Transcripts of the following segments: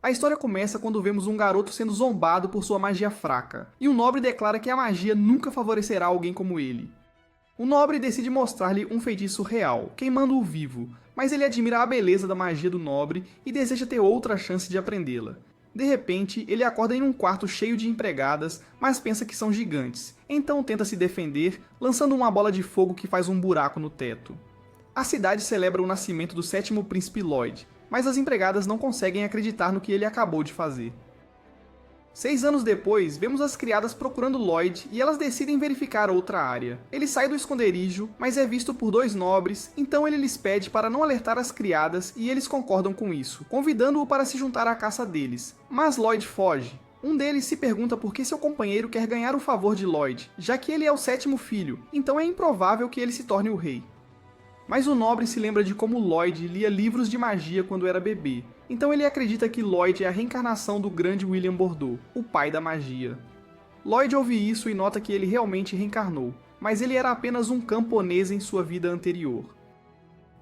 A história começa quando vemos um garoto sendo zombado por sua magia fraca, e um nobre declara que a magia nunca favorecerá alguém como ele. O nobre decide mostrar-lhe um feitiço real, queimando-o vivo, mas ele admira a beleza da magia do nobre e deseja ter outra chance de aprendê-la. De repente, ele acorda em um quarto cheio de empregadas, mas pensa que são gigantes, então tenta se defender, lançando uma bola de fogo que faz um buraco no teto. A cidade celebra o nascimento do 7º príncipe Lloyd, mas as empregadas não conseguem acreditar no que ele acabou de fazer. 6 anos depois, vemos as criadas procurando Lloyd e elas decidem verificar outra área. Ele sai do esconderijo, mas é visto por 2 nobres, então ele lhes pede para não alertar as criadas e eles concordam com isso, convidando-o para se juntar à caça deles. Mas Lloyd foge. Um deles se pergunta por que seu companheiro quer ganhar o favor de Lloyd, já que ele é o 7º filho, então é improvável que ele se torne o rei. Mas o nobre se lembra de como Lloyd lia livros de magia quando era bebê, então ele acredita que Lloyd é a reencarnação do grande William Bordeaux, o pai da magia. Lloyd ouve isso e nota que ele realmente reencarnou, mas ele era apenas um camponês em sua vida anterior.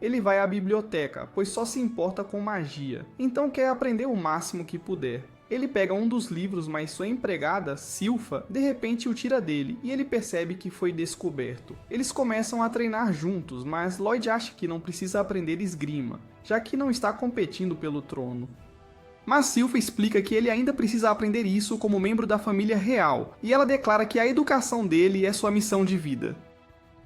Ele vai à biblioteca, pois só se importa com magia, então quer aprender o máximo que puder. Ele pega um dos livros, mas sua empregada, Silfa, de repente o tira dele e ele percebe que foi descoberto. Eles começam a treinar juntos, mas Lloyd acha que não precisa aprender esgrima, já que não está competindo pelo trono. Mas Silfa explica que ele ainda precisa aprender isso como membro da família real, e ela declara que a educação dele é sua missão de vida.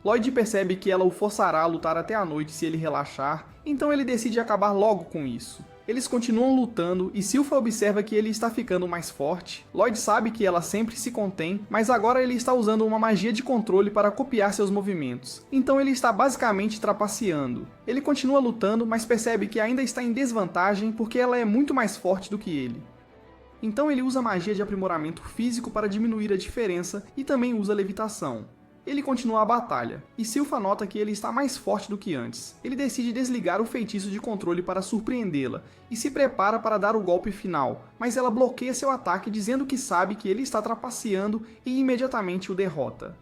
Lloyd percebe que ela o forçará a lutar até a noite se ele relaxar, então ele decide acabar logo com isso. Eles continuam lutando e Silfa observa que ele está ficando mais forte. Lloyd sabe que ela sempre se contém, mas agora ele está usando uma magia de controle para copiar seus movimentos. Então ele está basicamente trapaceando. Ele continua lutando, mas percebe que ainda está em desvantagem porque ela é muito mais forte do que ele. Então ele usa magia de aprimoramento físico para diminuir a diferença e também usa levitação. Ele continua a batalha, e Silfa nota que ele está mais forte do que antes. Ele decide desligar o feitiço de controle para surpreendê-la, e se prepara para dar o golpe final, mas ela bloqueia seu ataque dizendo que sabe que ele está trapaceando e imediatamente o derrota.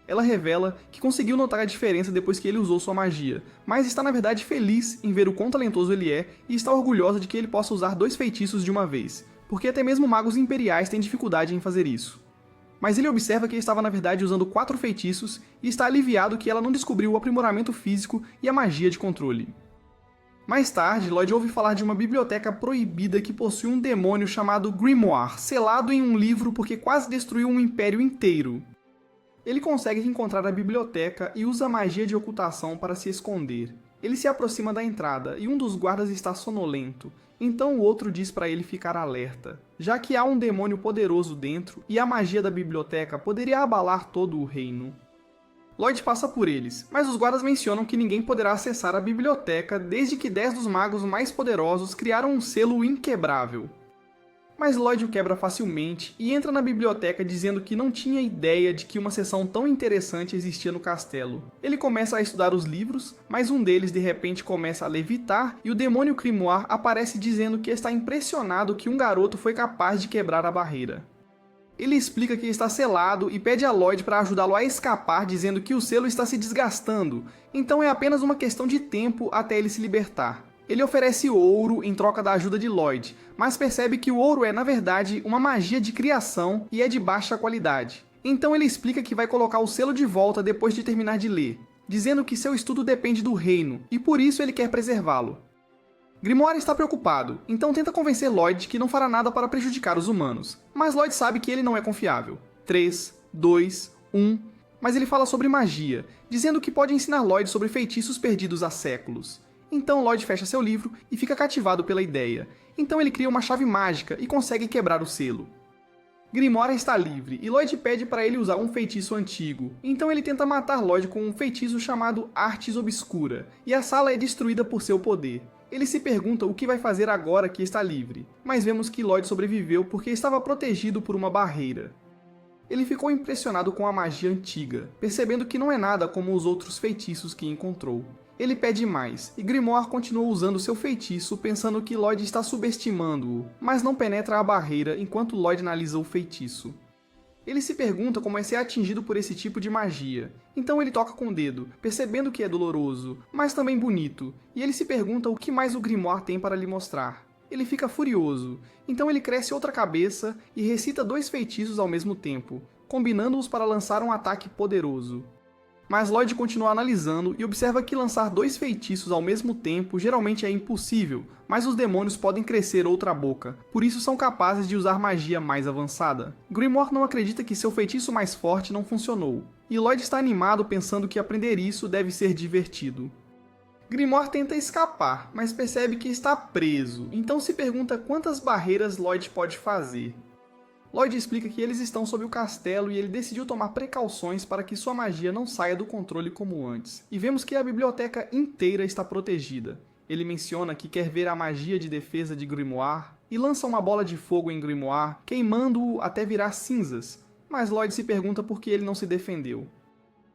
Ela revela que conseguiu notar a diferença depois que ele usou sua magia, mas está na verdade feliz em ver o quão talentoso ele é e está orgulhosa de que ele possa usar 2 feitiços de uma vez, porque até mesmo magos imperiais têm dificuldade em fazer isso. Mas ele observa que estava na verdade usando 4 feitiços e está aliviado que ela não descobriu o aprimoramento físico e a magia de controle. Mais tarde, Lloyd ouve falar de uma biblioteca proibida que possui um demônio chamado Grimoire, selado em um livro porque quase destruiu um império inteiro. Ele consegue encontrar a biblioteca e usa a magia de ocultação para se esconder. Ele se aproxima da entrada e um dos guardas está sonolento, então o outro diz para ele ficar alerta, já que há um demônio poderoso dentro e a magia da biblioteca poderia abalar todo o reino. Lloyd passa por eles, mas os guardas mencionam que ninguém poderá acessar a biblioteca desde que 10 dos magos mais poderosos criaram um selo inquebrável. Mas Lloyd o quebra facilmente e entra na biblioteca dizendo que não tinha ideia de que uma seção tão interessante existia no castelo. Ele começa a estudar os livros, mas um deles de repente começa a levitar e o demônio Grimoire aparece dizendo que está impressionado que um garoto foi capaz de quebrar a barreira. Ele explica que está selado e pede a Lloyd para ajudá-lo a escapar, dizendo que o selo está se desgastando, então é apenas uma questão de tempo até ele se libertar. Ele oferece ouro em troca da ajuda de Lloyd, mas percebe que o ouro é, na verdade, uma magia de criação e é de baixa qualidade. Então ele explica que vai colocar o selo de volta depois de terminar de ler, dizendo que seu estudo depende do reino, e por isso ele quer preservá-lo. Grimoire está preocupado, então tenta convencer Lloyd que não fará nada para prejudicar os humanos, mas Lloyd sabe que ele não é confiável. 3, 2, 1... Mas ele fala sobre magia, dizendo que pode ensinar Lloyd sobre feitiços perdidos há séculos. Então Lloyd fecha seu livro e fica cativado pela ideia. Então ele cria uma chave mágica e consegue quebrar o selo. Grimoire está livre e Lloyd pede para ele usar um feitiço antigo. Então ele tenta matar Lloyd com um feitiço chamado Artes Obscura, e a sala é destruída por seu poder. Ele se pergunta o que vai fazer agora que está livre, mas vemos que Lloyd sobreviveu porque estava protegido por uma barreira. Ele ficou impressionado com a magia antiga, percebendo que não é nada como os outros feitiços que encontrou. Ele pede mais, e Grimoire continua usando seu feitiço pensando que Lloyd está subestimando-o, mas não penetra a barreira enquanto Lloyd analisa o feitiço. Ele se pergunta como é ser atingido por esse tipo de magia, então ele toca com o dedo, percebendo que é doloroso, mas também bonito, e ele se pergunta o que mais o Grimoire tem para lhe mostrar. Ele fica furioso, então ele cresce outra cabeça e recita 2 feitiços ao mesmo tempo, combinando-os para lançar um ataque poderoso. Mas Lloyd continua analisando e observa que lançar 2 feitiços ao mesmo tempo geralmente é impossível, mas os demônios podem crescer outra boca, por isso são capazes de usar magia mais avançada. Grimoire não acredita que seu feitiço mais forte não funcionou, e Lloyd está animado pensando que aprender isso deve ser divertido. Grimoire tenta escapar, mas percebe que está preso, então se pergunta quantas barreiras Lloyd pode fazer. Lloyd explica que eles estão sob o castelo e ele decidiu tomar precauções para que sua magia não saia do controle como antes. E vemos que a biblioteca inteira está protegida. Ele menciona que quer ver a magia de defesa de Grimoire e lança uma bola de fogo em Grimoire, queimando-o até virar cinzas. Mas Lloyd se pergunta por que ele não se defendeu.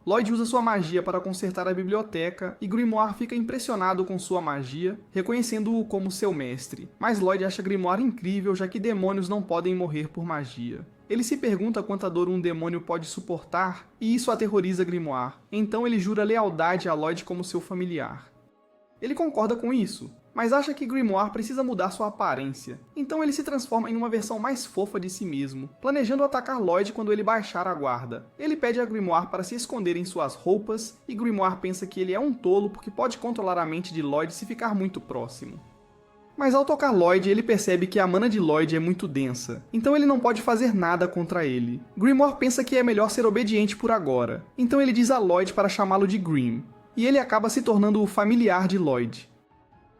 Lloyd usa sua magia para consertar a biblioteca e Grimoire fica impressionado com sua magia, reconhecendo-o como seu mestre. Mas Lloyd acha Grimoire incrível, já que demônios não podem morrer por magia. Ele se pergunta quanta dor um demônio pode suportar, e isso aterroriza Grimoire. Então ele jura lealdade a Lloyd como seu familiar. Ele concorda com isso, mas acha que Grimoire precisa mudar sua aparência. Então ele se transforma em uma versão mais fofa de si mesmo, planejando atacar Lloyd quando ele baixar a guarda. Ele pede a Grimoire para se esconder em suas roupas, e Grimoire pensa que ele é um tolo porque pode controlar a mente de Lloyd se ficar muito próximo. Mas ao tocar Lloyd, ele percebe que a mana de Lloyd é muito densa, então ele não pode fazer nada contra ele. Grimoire pensa que é melhor ser obediente por agora, então ele diz a Lloyd para chamá-lo de Grim, e ele acaba se tornando o familiar de Lloyd.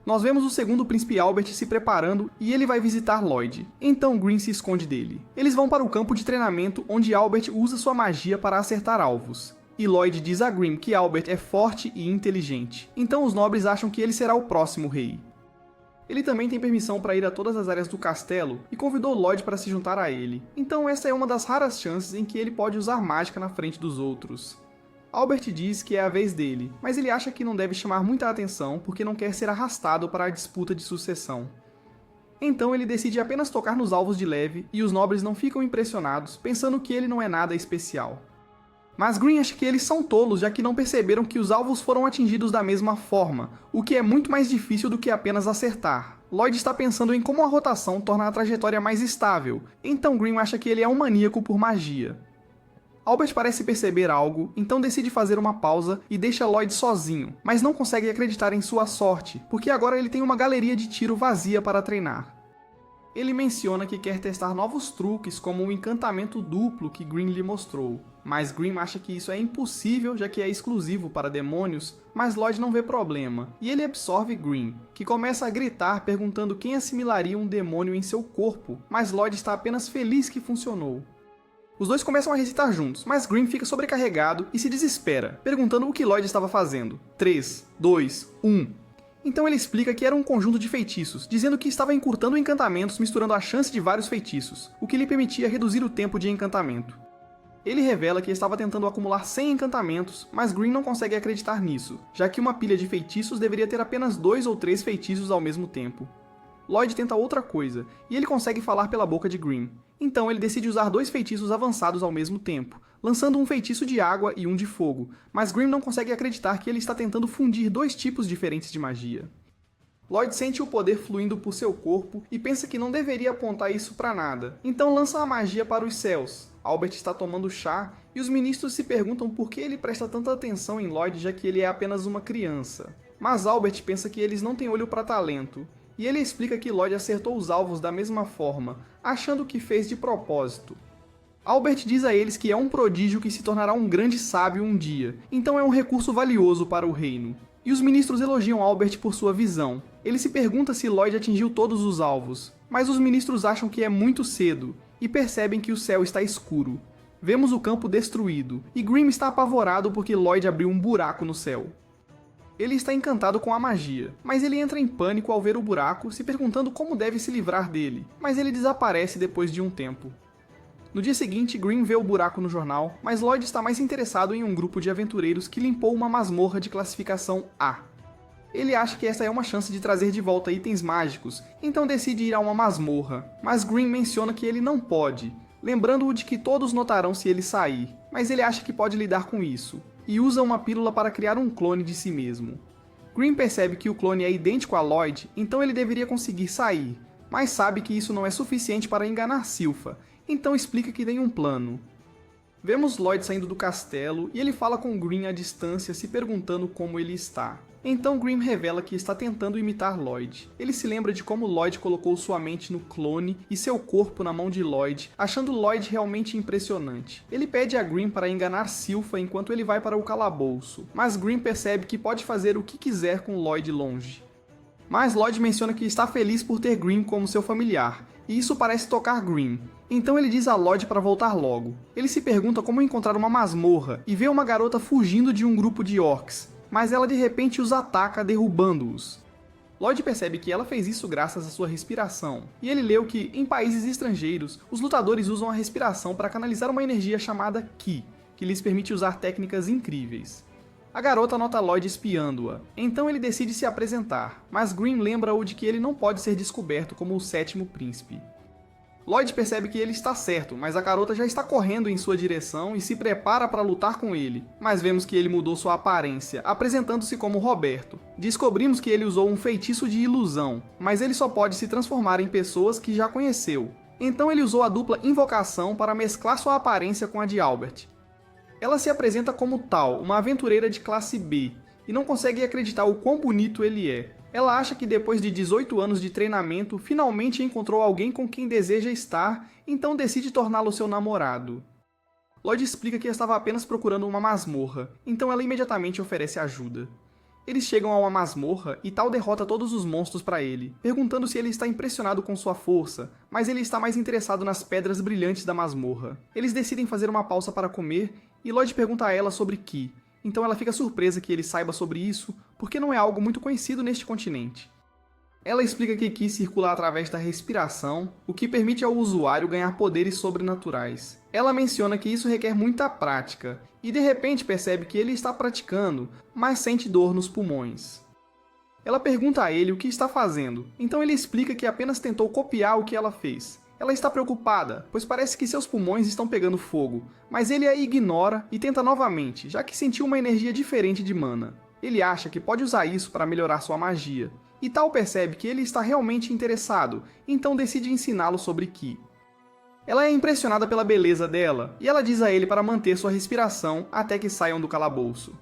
Nós vemos o segundo príncipe Albert se preparando e ele vai visitar Lloyd. Então Grim se esconde dele. Eles vão para o campo de treinamento onde Albert usa sua magia para acertar alvos. E Lloyd diz a Grim que Albert é forte e inteligente. Então os nobres acham que ele será o próximo rei. Ele também tem permissão para ir a todas as áreas do castelo e convidou Lloyd para se juntar a ele. Então essa é uma das raras chances em que ele pode usar mágica na frente dos outros. Albert diz que é a vez dele, mas ele acha que não deve chamar muita atenção porque não quer ser arrastado para a disputa de sucessão. Então ele decide apenas tocar nos alvos de leve e os nobres não ficam impressionados, pensando que ele não é nada especial. Mas Grim acha que eles são tolos, já que não perceberam que os alvos foram atingidos da mesma forma, o que é muito mais difícil do que apenas acertar. Lloyd está pensando em como a rotação torna a trajetória mais estável, então Grim acha que ele é um maníaco por magia. Albert parece perceber algo, então decide fazer uma pausa e deixa Lloyd sozinho, mas não consegue acreditar em sua sorte, porque agora ele tem uma galeria de tiro vazia para treinar. Ele menciona que quer testar novos truques como o encantamento duplo que Grim lhe mostrou, mas Grim acha que isso é impossível já que é exclusivo para demônios, mas Lloyd não vê problema, e ele absorve Grim, que começa a gritar perguntando quem assimilaria um demônio em seu corpo, mas Lloyd está apenas feliz que funcionou. Os dois começam a recitar juntos, mas Grim fica sobrecarregado e se desespera, perguntando o que Lloyd estava fazendo. 3, 2, 1... Então ele explica que era um conjunto de feitiços, dizendo que estava encurtando encantamentos misturando a chance de vários feitiços, o que lhe permitia reduzir o tempo de encantamento. Ele revela que estava tentando acumular 100 encantamentos, mas Grim não consegue acreditar nisso, já que uma pilha de feitiços deveria ter apenas 2 ou 3 feitiços ao mesmo tempo. Lloyd tenta outra coisa, e ele consegue falar pela boca de Grim. Então ele decide usar 2 feitiços avançados ao mesmo tempo, lançando um feitiço de água e um de fogo, mas Grim não consegue acreditar que ele está tentando fundir 2 tipos diferentes de magia. Lloyd sente o poder fluindo por seu corpo e pensa que não deveria apontar isso para nada, então lança a magia para os céus. Albert está tomando chá e os ministros se perguntam por que ele presta tanta atenção em Lloyd já que ele é apenas uma criança. Mas Albert pensa que eles não têm olho para talento, e ele explica que Lloyd acertou os alvos da mesma forma, achando que fez de propósito. Albert diz a eles que é um prodígio que se tornará um grande sábio um dia, então é um recurso valioso para o reino. E os ministros elogiam Albert por sua visão. Ele se pergunta se Lloyd atingiu todos os alvos, mas os ministros acham que é muito cedo, e percebem que o céu está escuro. Vemos o campo destruído, e Grim está apavorado porque Lloyd abriu um buraco no céu. Ele está encantado com a magia, mas ele entra em pânico ao ver o buraco, se perguntando como deve se livrar dele, mas ele desaparece depois de um tempo. No dia seguinte, Grim vê o buraco no jornal, mas Lloyd está mais interessado em um grupo de aventureiros que limpou uma masmorra de classificação A. Ele acha que essa é uma chance de trazer de volta itens mágicos, então decide ir a uma masmorra, mas Grim menciona que ele não pode, lembrando-o de que todos notarão se ele sair, mas ele acha que pode lidar com isso, e usa uma pílula para criar um clone de si mesmo. Green percebe que o clone é idêntico a Lloyd, então ele deveria conseguir sair, mas sabe que isso não é suficiente para enganar Silpha, então explica que tem um plano. Vemos Lloyd saindo do castelo e ele fala com Green à distância, se perguntando como ele está. Então Green revela que está tentando imitar Lloyd. Ele se lembra de como Lloyd colocou sua mente no clone e seu corpo na mão de Lloyd, achando Lloyd realmente impressionante. Ele pede a Green para enganar Silpha enquanto ele vai para o calabouço, mas Green percebe que pode fazer o que quiser com Lloyd longe. Mas Lloyd menciona que está feliz por ter Green como seu familiar, e isso parece tocar Green. Então ele diz a Lloyd para voltar logo. Ele se pergunta como encontrar uma masmorra e vê uma garota fugindo de um grupo de orcs, mas ela de repente os ataca derrubando-os. Lloyd percebe que ela fez isso graças à sua respiração, e ele leu que, em países estrangeiros, os lutadores usam a respiração para canalizar uma energia chamada Ki, que lhes permite usar técnicas incríveis. A garota nota Lloyd espiando-a, então ele decide se apresentar, mas Green lembra-o de que ele não pode ser descoberto como o sétimo príncipe. Lloyd percebe que ele está certo, mas a garota já está correndo em sua direção e se prepara para lutar com ele. Mas vemos que ele mudou sua aparência, apresentando-se como Roberto. Descobrimos que ele usou um feitiço de ilusão, mas ele só pode se transformar em pessoas que já conheceu. Então ele usou a dupla invocação para mesclar sua aparência com a de Albert. Ela se apresenta como tal, uma aventureira de classe B, e não consegue acreditar o quão bonito ele é. Ela acha que depois de 18 anos de treinamento, finalmente encontrou alguém com quem deseja estar, então decide torná-lo seu namorado. Lloyd explica que estava apenas procurando uma masmorra, então ela imediatamente oferece ajuda. Eles chegam a uma masmorra e Tal derrota todos os monstros para ele, perguntando se ele está impressionado com sua força, mas ele está mais interessado nas pedras brilhantes da masmorra. Eles decidem fazer uma pausa para comer e Lloyd pergunta a ela sobre Ki. Então ela fica surpresa que ele saiba sobre isso, porque não é algo muito conhecido neste continente. Ela explica que Ki circula através da respiração, o que permite ao usuário ganhar poderes sobrenaturais. Ela menciona que isso requer muita prática, e de repente percebe que ele está praticando, mas sente dor nos pulmões. Ela pergunta a ele o que está fazendo, então ele explica que apenas tentou copiar o que ela fez. Ela está preocupada, pois parece que seus pulmões estão pegando fogo, mas ele a ignora e tenta novamente, já que sentiu uma energia diferente de mana. Ele acha que pode usar isso para melhorar sua magia, e Tal percebe que ele está realmente interessado, então decide ensiná-lo sobre Ki. Ela é impressionada pela beleza dela, e ela diz a ele para manter sua respiração até que saiam do calabouço.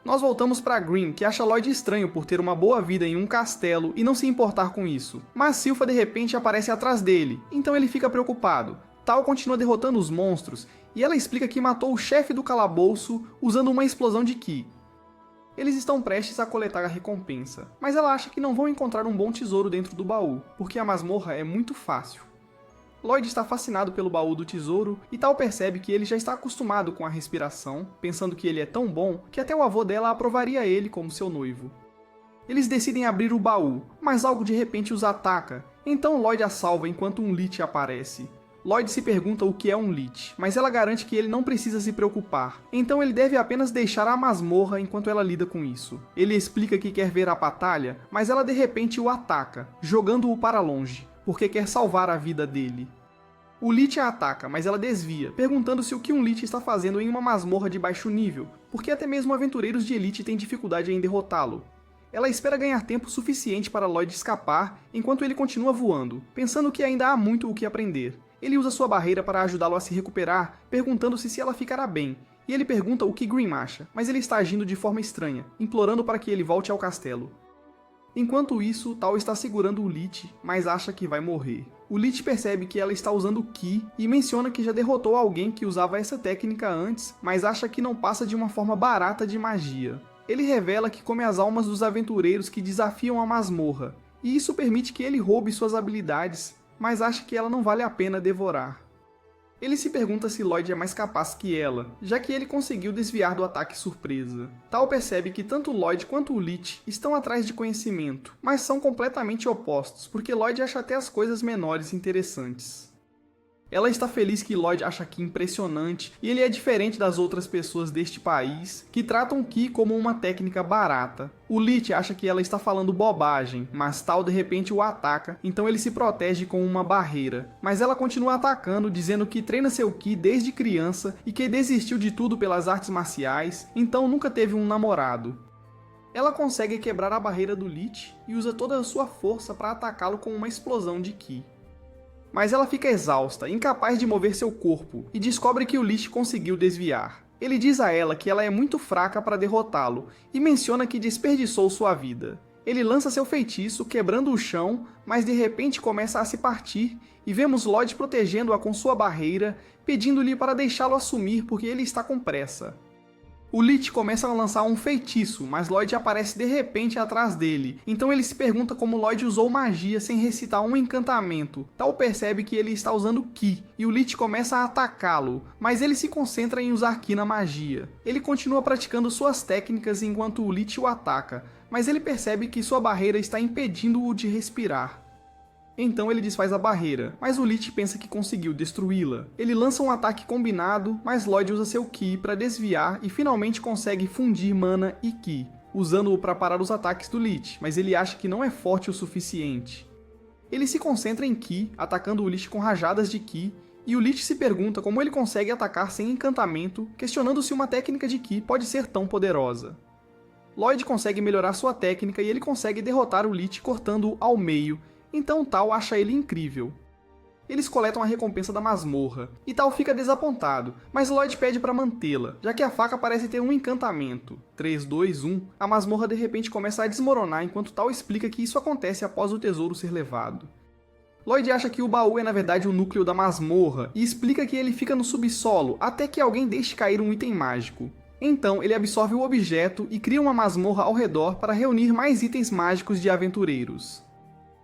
Nós voltamos para Green, que acha Lloyd estranho por ter uma boa vida em um castelo e não se importar com isso. Mas Silpha de repente aparece atrás dele, então ele fica preocupado. Tal continua derrotando os monstros, e ela explica que matou o chefe do calabouço usando uma explosão de Ki. Eles estão prestes a coletar a recompensa, mas ela acha que não vão encontrar um bom tesouro dentro do baú, porque a masmorra é muito fácil. Lloyd está fascinado pelo baú do tesouro e Tal percebe que ele já está acostumado com a respiração, pensando que ele é tão bom que até o avô dela aprovaria ele como seu noivo. Eles decidem abrir o baú, mas algo de repente os ataca, então Lloyd a salva enquanto um Lich aparece. Lloyd se pergunta o que é um Lich, mas ela garante que ele não precisa se preocupar, então ele deve apenas deixar a masmorra enquanto ela lida com isso. Ele explica que quer ver a batalha, mas ela de repente o ataca, jogando-o para longe, porque quer salvar a vida dele. O Lich a ataca, mas ela desvia, perguntando-se o que um Lich está fazendo em uma masmorra de baixo nível, porque até mesmo aventureiros de elite têm dificuldade em derrotá-lo. Ela espera ganhar tempo suficiente para Lloyd escapar, enquanto ele continua voando, pensando que ainda há muito o que aprender. Ele usa sua barreira para ajudá-lo a se recuperar, perguntando-se se ela ficará bem, e ele pergunta o que Green acha, mas ele está agindo de forma estranha, implorando para que ele volte ao castelo. Enquanto isso, Tal está segurando o Lich, mas acha que vai morrer. O Lich percebe que ela está usando Ki e menciona que já derrotou alguém que usava essa técnica antes, mas acha que não passa de uma forma barata de magia. Ele revela que come as almas dos aventureiros que desafiam a masmorra, e isso permite que ele roube suas habilidades, mas acha que ela não vale a pena devorar. Ele se pergunta se Lloyd é mais capaz que ela, já que ele conseguiu desviar do ataque surpresa. Tal percebe que tanto Lloyd quanto o Lich estão atrás de conhecimento, mas são completamente opostos, porque Lloyd acha até as coisas menores interessantes. Ela está feliz que Lloyd acha Ki impressionante e ele é diferente das outras pessoas deste país, que tratam Ki como uma técnica barata. O Lich acha que ela está falando bobagem, mas Tal de repente o ataca, então ele se protege com uma barreira. Mas ela continua atacando, dizendo que treina seu Ki desde criança e que desistiu de tudo pelas artes marciais, então nunca teve um namorado. Ela consegue quebrar a barreira do Lich e usa toda a sua força para atacá-lo com uma explosão de Ki. Mas ela fica exausta, incapaz de mover seu corpo, e descobre que o Lich conseguiu desviar. Ele diz a ela que ela é muito fraca para derrotá-lo e menciona que desperdiçou sua vida. Ele lança seu feitiço, quebrando o chão, mas de repente começa a se partir e vemos Lloyd protegendo-a com sua barreira, pedindo-lhe para deixá-lo assumir porque ele está com pressa. O Lich começa a lançar um feitiço, mas Lloyd aparece de repente atrás dele, então ele se pergunta como Lloyd usou magia sem recitar um encantamento. Tal percebe que ele está usando Ki, e o Lich começa a atacá-lo, mas ele se concentra em usar Ki na magia. Ele continua praticando suas técnicas enquanto o Lich o ataca, mas ele percebe que sua barreira está impedindo-o de respirar. Então ele desfaz a barreira, mas o Lich pensa que conseguiu destruí-la. Ele lança um ataque combinado, mas Lloyd usa seu Ki para desviar e finalmente consegue fundir mana e Ki, usando-o para parar os ataques do Lich, mas ele acha que não é forte o suficiente. Ele se concentra em Ki, atacando o Lich com rajadas de Ki, e o Lich se pergunta como ele consegue atacar sem encantamento, questionando se uma técnica de Ki pode ser tão poderosa. Lloyd consegue melhorar sua técnica e ele consegue derrotar o Lich cortando-o ao meio, então Tal acha ele incrível. Eles coletam a recompensa da masmorra, e Tal fica desapontado, mas Lloyd pede para mantê-la, já que a faca parece ter um encantamento. 3, 2, 1, a masmorra de repente começa a desmoronar enquanto Tal explica que isso acontece após o tesouro ser levado. Lloyd acha que o baú é na verdade o núcleo da masmorra, e explica que ele fica no subsolo até que alguém deixe cair um item mágico. Então ele absorve o objeto e cria uma masmorra ao redor para reunir mais itens mágicos de aventureiros.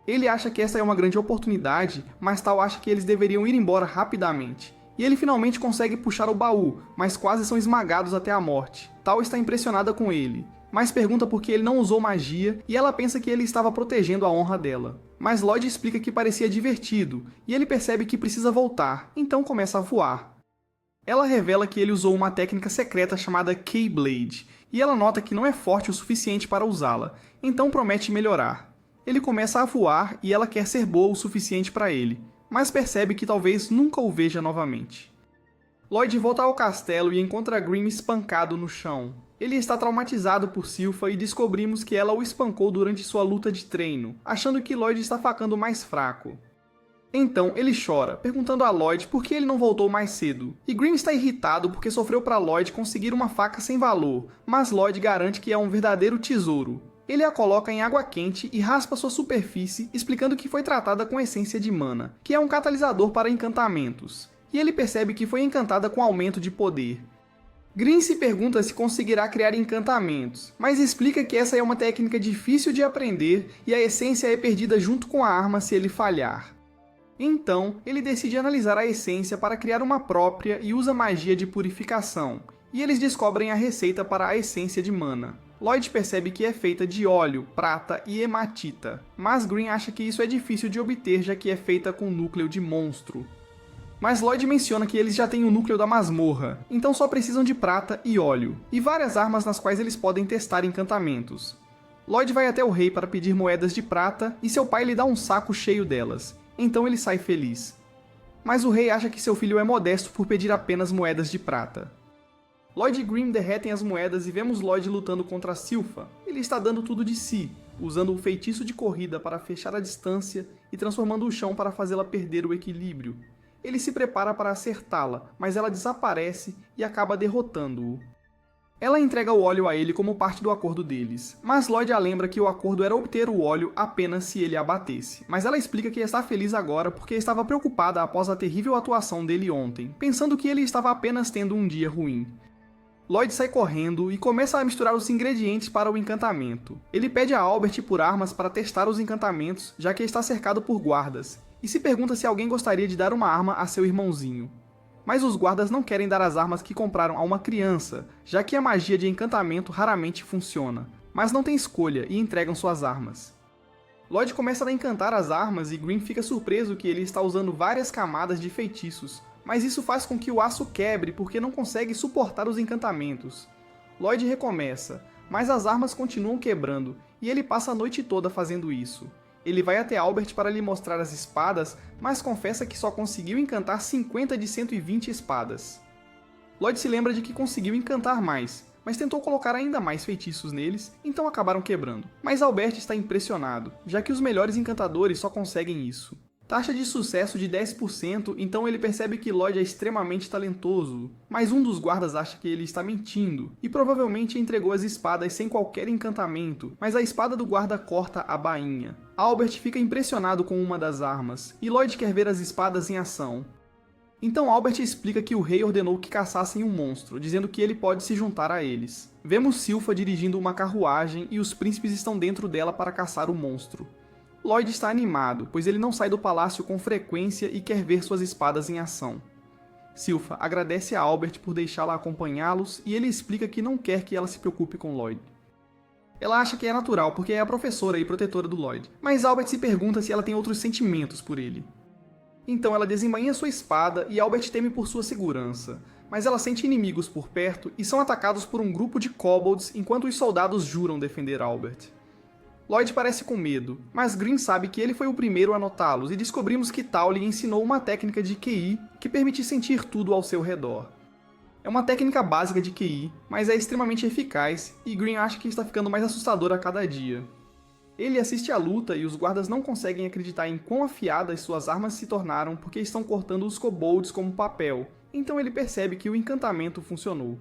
Ele acha que essa é uma grande oportunidade, mas Tal acha que eles deveriam ir embora rapidamente. E ele finalmente consegue puxar o baú, mas quase são esmagados até a morte. Tal está impressionada com ele, mas pergunta por que ele não usou magia e ela pensa que ele estava protegendo a honra dela. Mas Lloyd explica que parecia divertido, e ele percebe que precisa voltar, então começa a voar. Ela revela que ele usou uma técnica secreta chamada Keyblade, e ela nota que não é forte o suficiente para usá-la, então promete melhorar. Ele começa a voar e ela quer ser boa o suficiente para ele, mas percebe que talvez nunca o veja novamente. Lloyd volta ao castelo e encontra Grimm espancado no chão. Ele está traumatizado por Silpha e descobrimos que ela o espancou durante sua luta de treino, achando que Lloyd está ficando mais fraco. Então ele chora, perguntando a Lloyd por que ele não voltou mais cedo. E Grimm está irritado porque sofreu para Lloyd conseguir uma faca sem valor, mas Lloyd garante que é um verdadeiro tesouro. Ele a coloca em água quente e raspa sua superfície, explicando que foi tratada com essência de mana, que é um catalisador para encantamentos. E ele percebe que foi encantada com aumento de poder. Grimm se pergunta se conseguirá criar encantamentos, mas explica que essa é uma técnica difícil de aprender e a essência é perdida junto com a arma se ele falhar. Então, ele decide analisar a essência para criar uma própria e usa magia de purificação, e eles descobrem a receita para a essência de mana. Lloyd percebe que é feita de óleo, prata e hematita, mas Grimm acha que isso é difícil de obter já que é feita com núcleo de monstro. Mas Lloyd menciona que eles já têm o núcleo da masmorra, então só precisam de prata e óleo, e várias armas nas quais eles podem testar encantamentos. Lloyd vai até o rei para pedir moedas de prata e seu pai lhe dá um saco cheio delas, então ele sai feliz. Mas o rei acha que seu filho é modesto por pedir apenas moedas de prata. Lloyd e Grimm derretem as moedas e vemos Lloyd lutando contra Silpha. Ele está dando tudo de si, usando o feitiço de corrida para fechar a distância e transformando o chão para fazê-la perder o equilíbrio. Ele se prepara para acertá-la, mas ela desaparece e acaba derrotando-o. Ela entrega o óleo a ele como parte do acordo deles, mas Lloyd a lembra que o acordo era obter o óleo apenas se ele a batesse. Mas ela explica que está feliz agora porque estava preocupada após a terrível atuação dele ontem, pensando que ele estava apenas tendo um dia ruim. Lloyd sai correndo e começa a misturar os ingredientes para o encantamento. Ele pede a Albert por armas para testar os encantamentos, já que está cercado por guardas, e se pergunta se alguém gostaria de dar uma arma a seu irmãozinho. Mas os guardas não querem dar as armas que compraram a uma criança, já que a magia de encantamento raramente funciona, mas não tem escolha e entregam suas armas. Lloyd começa a encantar as armas e Grimm fica surpreso que ele está usando várias camadas de feitiços, mas isso faz com que o aço quebre porque não consegue suportar os encantamentos. Lloyd recomeça, mas as armas continuam quebrando, e ele passa a noite toda fazendo isso. Ele vai até Albert para lhe mostrar as espadas, mas confessa que só conseguiu encantar 50 de 120 espadas. Lloyd se lembra de que conseguiu encantar mais, mas tentou colocar ainda mais feitiços neles, então acabaram quebrando. Mas Albert está impressionado, já que os melhores encantadores só conseguem isso. Taxa de sucesso de 10%, então ele percebe que Lloyd é extremamente talentoso, mas um dos guardas acha que ele está mentindo, e provavelmente entregou as espadas sem qualquer encantamento, mas a espada do guarda corta a bainha. Albert fica impressionado com uma das armas, e Lloyd quer ver as espadas em ação. Então Albert explica que o rei ordenou que caçassem um monstro, dizendo que ele pode se juntar a eles. Vemos Silpha dirigindo uma carruagem e os príncipes estão dentro dela para caçar o monstro. Lloyd está animado, pois ele não sai do palácio com frequência e quer ver suas espadas em ação. Silpha agradece a Albert por deixá-la acompanhá-los e ele explica que não quer que ela se preocupe com Lloyd. Ela acha que é natural porque é a professora e protetora do Lloyd, mas Albert se pergunta se ela tem outros sentimentos por ele. Então ela desembainha sua espada e Albert teme por sua segurança, mas ela sente inimigos por perto e são atacados por um grupo de kobolds enquanto os soldados juram defender Albert. Lloyd parece com medo, mas Green sabe que ele foi o primeiro a notá-los e descobrimos que Tal lhe ensinou uma técnica de QI que permite sentir tudo ao seu redor. É uma técnica básica de QI, mas é extremamente eficaz e Green acha que está ficando mais assustador a cada dia. Ele assiste à luta e os guardas não conseguem acreditar em quão afiadas suas armas se tornaram porque estão cortando os kobolds como papel, então ele percebe que o encantamento funcionou.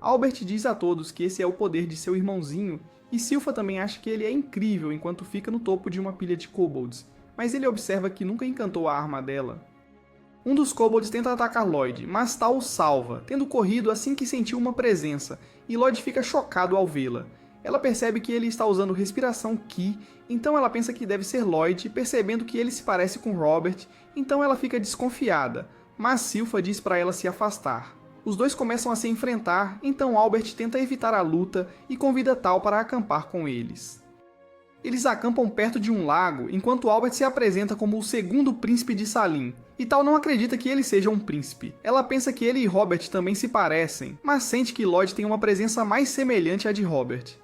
Albert diz a todos que esse é o poder de seu irmãozinho e Silpha também acha que ele é incrível enquanto fica no topo de uma pilha de kobolds, mas ele observa que nunca encantou a arma dela. Um dos kobolds tenta atacar Lloyd, mas Tal o salva, tendo corrido assim que sentiu uma presença, e Lloyd fica chocado ao vê-la. Ela percebe que ele está usando respiração Ki, então ela pensa que deve ser Lloyd, percebendo que ele se parece com Robert, então ela fica desconfiada, mas Silpha diz para ela se afastar. Os dois começam a se enfrentar, então Albert tenta evitar a luta e convida Tal para acampar com eles. Eles acampam perto de um lago, enquanto Albert se apresenta como o segundo príncipe de Salim, e Tal não acredita que ele seja um príncipe. Ela pensa que ele e Robert também se parecem, mas sente que Lloyd tem uma presença mais semelhante à de Robert.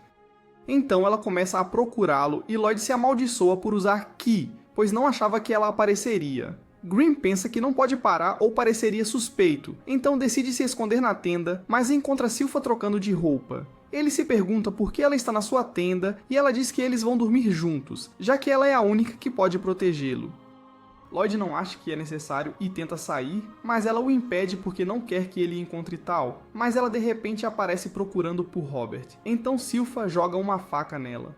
Então ela começa a procurá-lo e Lloyd se amaldiçoa por usar Ki, pois não achava que ela apareceria. Green pensa que não pode parar ou pareceria suspeito, então decide se esconder na tenda, mas encontra Silpha trocando de roupa. Ele se pergunta por que ela está na sua tenda e ela diz que eles vão dormir juntos, já que ela é a única que pode protegê-lo. Lloyd não acha que é necessário e tenta sair, mas ela o impede porque não quer que ele encontre Tal, mas ela de repente aparece procurando por Robert, então Silpha joga uma faca nela.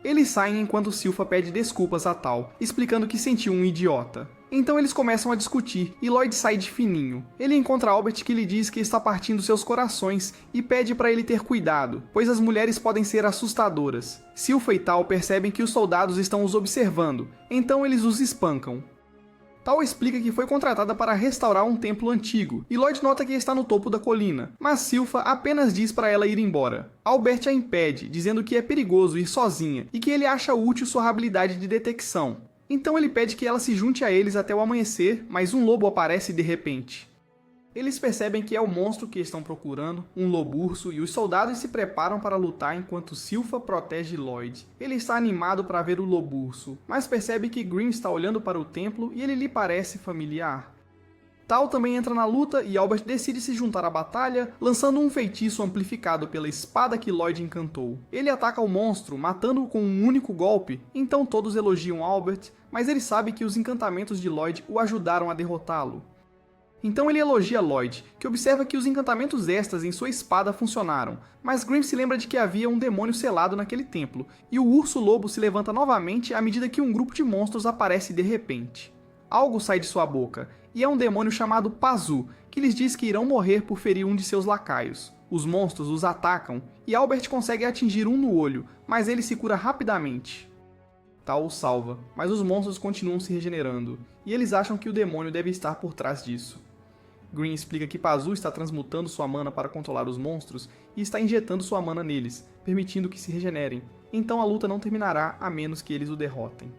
Eles saem enquanto Silpha pede desculpas a Tal, explicando que sentiu um idiota. Então eles começam a discutir e Lloyd sai de fininho. Ele encontra Albert que lhe diz que está partindo seus corações e pede para ele ter cuidado, pois as mulheres podem ser assustadoras. Silpha e Tal percebem que os soldados estão os observando, então eles os espancam. Tal explica que foi contratada para restaurar um templo antigo, e Lloyd nota que está no topo da colina, mas Silpha apenas diz para ela ir embora. Albert a impede, dizendo que é perigoso ir sozinha e que ele acha útil sua habilidade de detecção. Então ele pede que ela se junte a eles até o amanhecer, mas um lobo aparece de repente. Eles percebem que é o monstro que estão procurando, um lobo-urso, e os soldados se preparam para lutar enquanto Silpha protege Lloyd. Ele está animado para ver o lobo-urso, mas percebe que Green está olhando para o templo e ele lhe parece familiar. Tal também entra na luta e Albert decide se juntar à batalha, lançando um feitiço amplificado pela espada que Lloyd encantou. Ele ataca o monstro, matando-o com um único golpe, então todos elogiam Albert, mas ele sabe que os encantamentos de Lloyd o ajudaram a derrotá-lo. Então ele elogia Lloyd, que observa que os encantamentos extras em sua espada funcionaram, mas Grimm se lembra de que havia um demônio selado naquele templo, e o urso-lobo se levanta novamente à medida que um grupo de monstros aparece de repente. Algo sai de sua boca, e é um demônio chamado Pazu, que lhes diz que irão morrer por ferir um de seus lacaios. Os monstros os atacam, e Albert consegue atingir um no olho, mas ele se cura rapidamente. Tal o salva, mas os monstros continuam se regenerando, e eles acham que o demônio deve estar por trás disso. Green explica que Pazu está transmutando sua mana para controlar os monstros e está injetando sua mana neles, permitindo que se regenerem, então a luta não terminará a menos que eles o derrotem.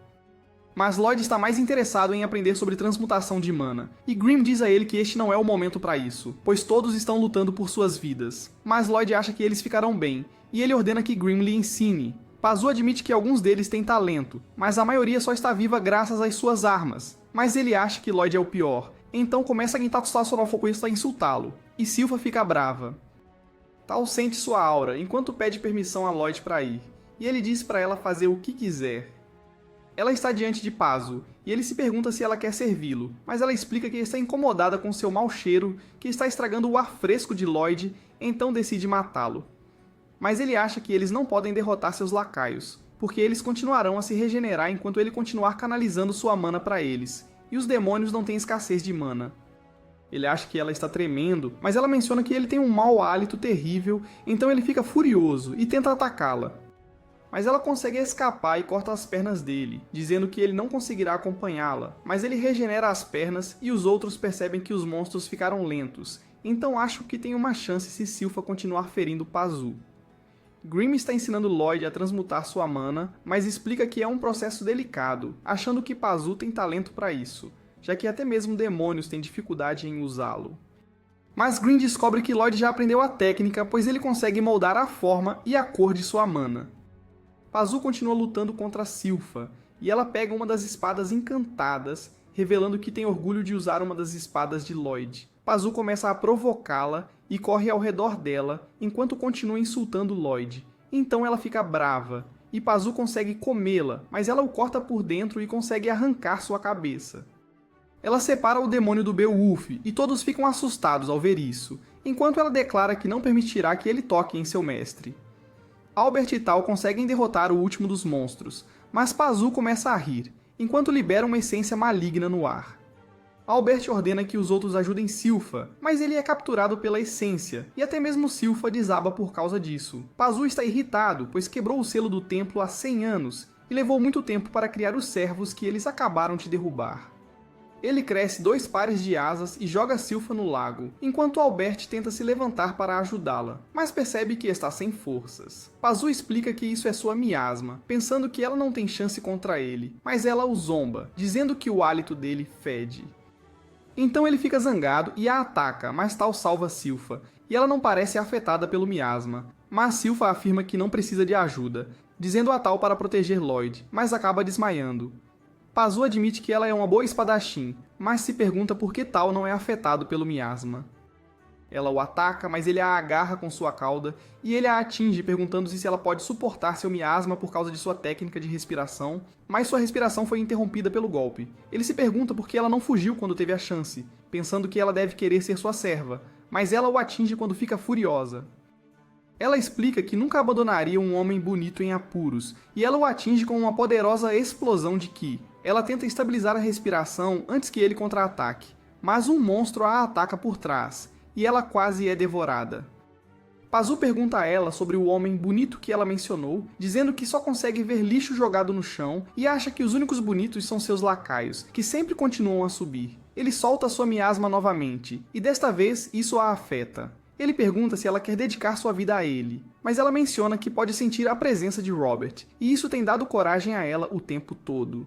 Mas Lloyd está mais interessado em aprender sobre transmutação de mana, e Grimm diz a ele que este não é o momento para isso, pois todos estão lutando por suas vidas. Mas Lloyd acha que eles ficarão bem, e ele ordena que Grimm lhe ensine. Pazu admite que alguns deles têm talento, mas a maioria só está viva graças às suas armas. Mas ele acha que Lloyd é o pior, então começa a Gintatsu Sorofoko a insultá-lo, e Silpha fica brava. Tal sente sua aura, enquanto pede permissão a Lloyd para ir, e ele diz para ela fazer o que quiser. Ela está diante de Pazu, e ele se pergunta se ela quer servi-lo, mas ela explica que está incomodada com seu mau cheiro, que está estragando o ar fresco de Lloyd, então decide matá-lo. Mas ele acha que eles não podem derrotar seus lacaios, porque eles continuarão a se regenerar enquanto ele continuar canalizando sua mana para eles, e os demônios não têm escassez de mana. Ele acha que ela está tremendo, mas ela menciona que ele tem um mau hálito terrível, então ele fica furioso e tenta atacá-la. Mas ela consegue escapar e corta as pernas dele, dizendo que ele não conseguirá acompanhá-la, mas ele regenera as pernas e os outros percebem que os monstros ficaram lentos, então acham que tem uma chance se Silpha continuar ferindo Pazu. Grimm está ensinando Lloyd a transmutar sua mana, mas explica que é um processo delicado, achando que Pazu tem talento para isso, já que até mesmo demônios têm dificuldade em usá-lo. Mas Grimm descobre que Lloyd já aprendeu a técnica, pois ele consegue moldar a forma e a cor de sua mana. Pazu continua lutando contra Silpha, e ela pega uma das espadas encantadas, revelando que tem orgulho de usar uma das espadas de Lloyd. Pazu começa a provocá-la e corre ao redor dela, enquanto continua insultando Lloyd. Então ela fica brava, e Pazu consegue comê-la, mas ela o corta por dentro e consegue arrancar sua cabeça. Ela separa o demônio do Beowulf, e todos ficam assustados ao ver isso, enquanto ela declara que não permitirá que ele toque em seu mestre. Albert e Tal conseguem derrotar o último dos monstros, mas Pazu começa a rir, enquanto libera uma essência maligna no ar. Albert ordena que os outros ajudem Silpha, mas ele é capturado pela essência, e até mesmo Silpha desaba por causa disso. Pazu está irritado, pois quebrou o selo do templo há 100 anos, e levou muito tempo para criar os servos que eles acabaram de derrubar. Ele cresce 2 pares de asas e joga Silpha no lago, enquanto Albert tenta se levantar para ajudá-la, mas percebe que está sem forças. Pazu explica que isso é sua miasma, pensando que ela não tem chance contra ele, mas ela o zomba, dizendo que o hálito dele fede. Então ele fica zangado e a ataca, mas Tal salva Silpha, e ela não parece afetada pelo miasma, mas Silpha afirma que não precisa de ajuda, dizendo a Tal para proteger Lloyd, mas acaba desmaiando. Pazu admite que ela é uma boa espadachim, mas se pergunta por que Tal não é afetado pelo miasma. Ela o ataca, mas ele a agarra com sua cauda, e ele a atinge perguntando se ela pode suportar seu miasma por causa de sua técnica de respiração, mas sua respiração foi interrompida pelo golpe. Ele se pergunta por que ela não fugiu quando teve a chance, pensando que ela deve querer ser sua serva, mas ela o atinge quando fica furiosa. Ela explica que nunca abandonaria um homem bonito em apuros, e ela o atinge com uma poderosa explosão de Ki. Ela tenta estabilizar a respiração antes que ele contra-ataque, mas um monstro a ataca por trás, e ela quase é devorada. Pazu pergunta a ela sobre o homem bonito que ela mencionou, dizendo que só consegue ver lixo jogado no chão e acha que os únicos bonitos são seus lacaios, que sempre continuam a subir. Ele solta sua miasma novamente, e desta vez isso a afeta. Ele pergunta se ela quer dedicar sua vida a ele, mas ela menciona que pode sentir a presença de Robert, e isso tem dado coragem a ela o tempo todo.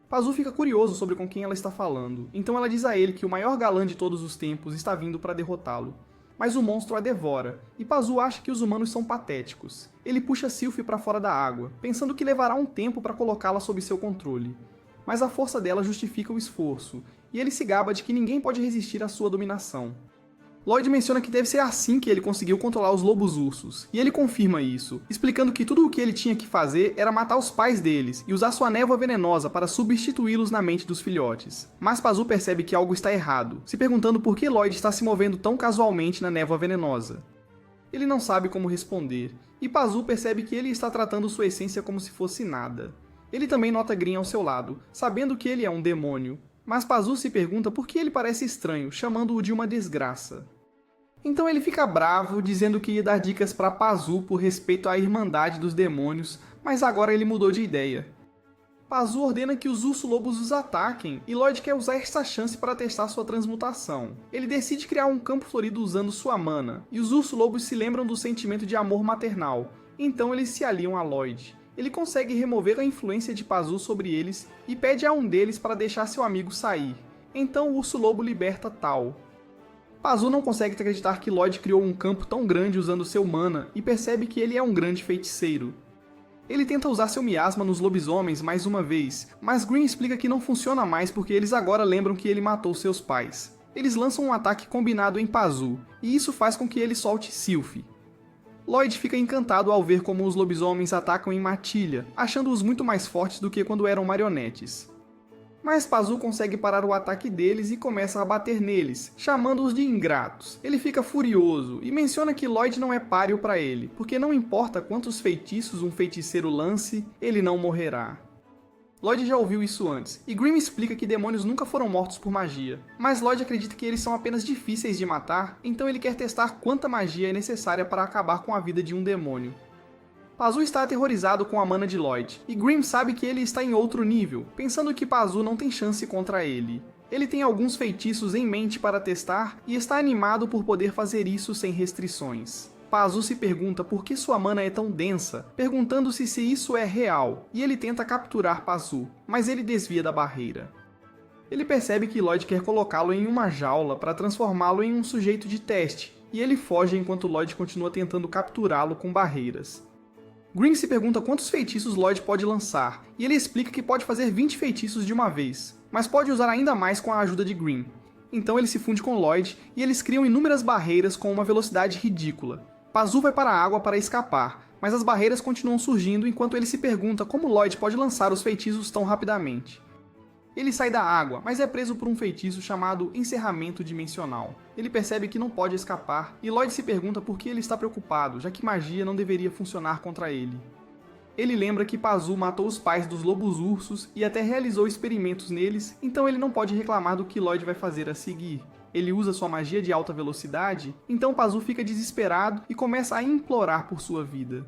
Pazu fica curioso sobre com quem ela está falando, então ela diz a ele que o maior galã de todos os tempos está vindo para derrotá-lo. Mas o monstro a devora, e Pazu acha que os humanos são patéticos. Ele puxa Silpha para fora da água, pensando que levará um tempo para colocá-la sob seu controle. Mas a força dela justifica o esforço, e ele se gaba de que ninguém pode resistir à sua dominação. Lloyd menciona que deve ser assim que ele conseguiu controlar os lobos-ursos, e ele confirma isso, explicando que tudo o que ele tinha que fazer era matar os pais deles e usar sua névoa venenosa para substituí-los na mente dos filhotes. Mas Pazu percebe que algo está errado, se perguntando por que Lloyd está se movendo tão casualmente na névoa venenosa. Ele não sabe como responder, e Pazu percebe que ele está tratando sua essência como se fosse nada. Ele também nota Grimm ao seu lado, sabendo que ele é um demônio, mas Pazu se pergunta por que ele parece estranho, chamando-o de uma desgraça. Então ele fica bravo, dizendo que ia dar dicas para Pazu por respeito à Irmandade dos Demônios, mas agora ele mudou de ideia. Pazu ordena que os urso-lobos os ataquem, e Lloyd quer usar essa chance para testar sua transmutação. Ele decide criar um campo florido usando sua mana, e os urso-lobos se lembram do sentimento de amor maternal, então eles se aliam a Lloyd. Ele consegue remover a influência de Pazu sobre eles e pede a um deles para deixar seu amigo sair. Então o urso-lobo liberta Tal. Pazu não consegue acreditar que Lloyd criou um campo tão grande usando seu mana e percebe que ele é um grande feiticeiro. Ele tenta usar seu miasma nos lobisomens mais uma vez, mas Grimm explica que não funciona mais porque eles agora lembram que ele matou seus pais. Eles lançam um ataque combinado em Pazu, e isso faz com que ele solte Silpha. Lloyd fica encantado ao ver como os lobisomens atacam em matilha, achando-os muito mais fortes do que quando eram marionetes. Mas Pazu consegue parar o ataque deles e começa a bater neles, chamando-os de ingratos. Ele fica furioso e menciona que Lloyd não é páreo para ele, porque não importa quantos feitiços um feiticeiro lance, ele não morrerá. Lloyd já ouviu isso antes, e Grimm explica que demônios nunca foram mortos por magia, mas Lloyd acredita que eles são apenas difíceis de matar, então ele quer testar quanta magia é necessária para acabar com a vida de um demônio. Pazu está aterrorizado com a mana de Lloyd, e Grimm sabe que ele está em outro nível, pensando que Pazu não tem chance contra ele. Ele tem alguns feitiços em mente para testar e está animado por poder fazer isso sem restrições. Pazu se pergunta por que sua mana é tão densa, perguntando-se se isso é real, e ele tenta capturar Pazu, mas ele desvia da barreira. Ele percebe que Lloyd quer colocá-lo em uma jaula para transformá-lo em um sujeito de teste, e ele foge enquanto Lloyd continua tentando capturá-lo com barreiras. Grimm se pergunta quantos feitiços Lloyd pode lançar, e ele explica que pode fazer 20 feitiços de uma vez, mas pode usar ainda mais com a ajuda de Grimm. Então ele se funde com Lloyd, e eles criam inúmeras barreiras com uma velocidade ridícula. Pazu vai para a água para escapar, mas as barreiras continuam surgindo enquanto ele se pergunta como Lloyd pode lançar os feitiços tão rapidamente. Ele sai da água, mas é preso por um feitiço chamado Encerramento Dimensional. Ele percebe que não pode escapar, e Lloyd se pergunta por que ele está preocupado, já que magia não deveria funcionar contra ele. Ele lembra que Pazu matou os pais dos lobos-ursos e até realizou experimentos neles, então ele não pode reclamar do que Lloyd vai fazer a seguir. Ele usa sua magia de alta velocidade, então Pazu fica desesperado e começa a implorar por sua vida.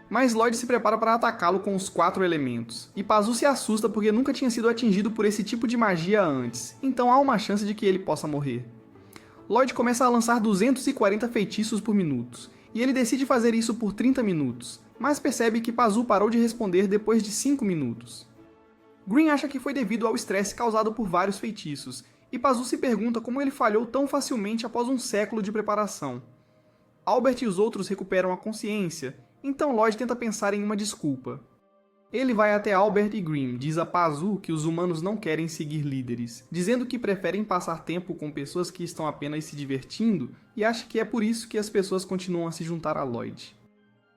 Mas Lloyd se prepara para atacá-lo com os 4 elementos, e Pazu se assusta porque nunca tinha sido atingido por esse tipo de magia antes, então há uma chance de que ele possa morrer. Lloyd começa a lançar 240 feitiços por minuto, e ele decide fazer isso por 30 minutos, mas percebe que Pazu parou de responder depois de 5 minutos. Grimm acha que foi devido ao estresse causado por vários feitiços, e Pazu se pergunta como ele falhou tão facilmente após um século de preparação. Albert e os outros recuperam a consciência, então Lloyd tenta pensar em uma desculpa. Ele vai até Albert e Grimm, diz a Pazu que os humanos não querem seguir líderes, dizendo que preferem passar tempo com pessoas que estão apenas se divertindo e acha que é por isso que as pessoas continuam a se juntar a Lloyd.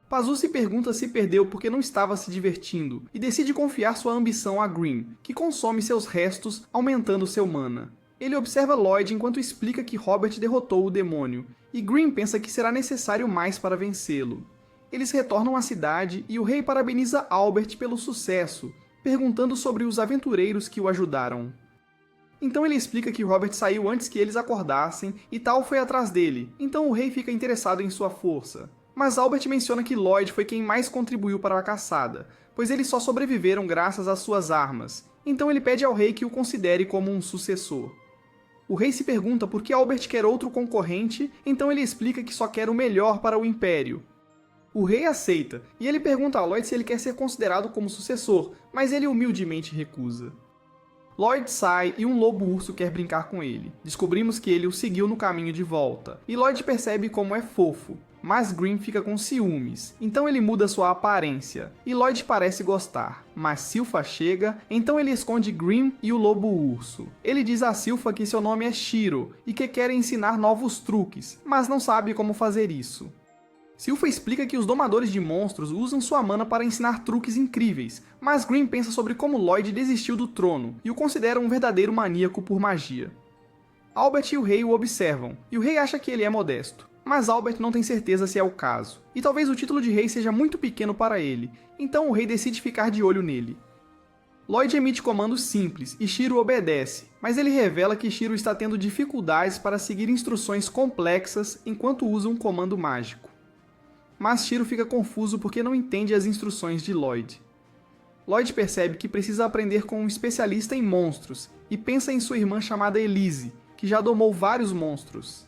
Pazu se pergunta se perdeu porque não estava se divertindo e decide confiar sua ambição a Grimm, que consome seus restos, aumentando seu mana. Ele observa Lloyd enquanto explica que Robert derrotou o demônio, e Grimm pensa que será necessário mais para vencê-lo. Eles retornam à cidade e o rei parabeniza Albert pelo sucesso, perguntando sobre os aventureiros que o ajudaram. Então ele explica que Robert saiu antes que eles acordassem e Tal foi atrás dele, então o rei fica interessado em sua força. Mas Albert menciona que Lloyd foi quem mais contribuiu para a caçada, pois eles só sobreviveram graças às suas armas, então ele pede ao rei que o considere como um sucessor. O rei se pergunta por que Albert quer outro concorrente, então ele explica que só quer o melhor para o Império. O rei aceita, e ele pergunta a Lloyd se ele quer ser considerado como sucessor, mas ele humildemente recusa. Lloyd sai e um lobo-urso quer brincar com ele. Descobrimos que ele o seguiu no caminho de volta, e Lloyd percebe como é fofo, mas Grimm fica com ciúmes, então ele muda sua aparência, e Lloyd parece gostar. Mas Silpha chega, então ele esconde Grimm e o lobo-urso. Ele diz a Silpha que seu nome é Shiro, e que quer ensinar novos truques, mas não sabe como fazer isso. Silpha explica que os domadores de monstros usam sua mana para ensinar truques incríveis, mas Grimm pensa sobre como Lloyd desistiu do trono e o considera um verdadeiro maníaco por magia. Albert e o rei o observam, e o rei acha que ele é modesto, mas Albert não tem certeza se é o caso, e talvez o título de rei seja muito pequeno para ele, então o rei decide ficar de olho nele. Lloyd emite comandos simples e Shiro obedece, mas ele revela que Shiro está tendo dificuldades para seguir instruções complexas enquanto usa um comando mágico. Mas Shiro fica confuso porque não entende as instruções de Lloyd. Lloyd percebe que precisa aprender com um especialista em monstros e pensa em sua irmã chamada Elise, que já domou vários monstros.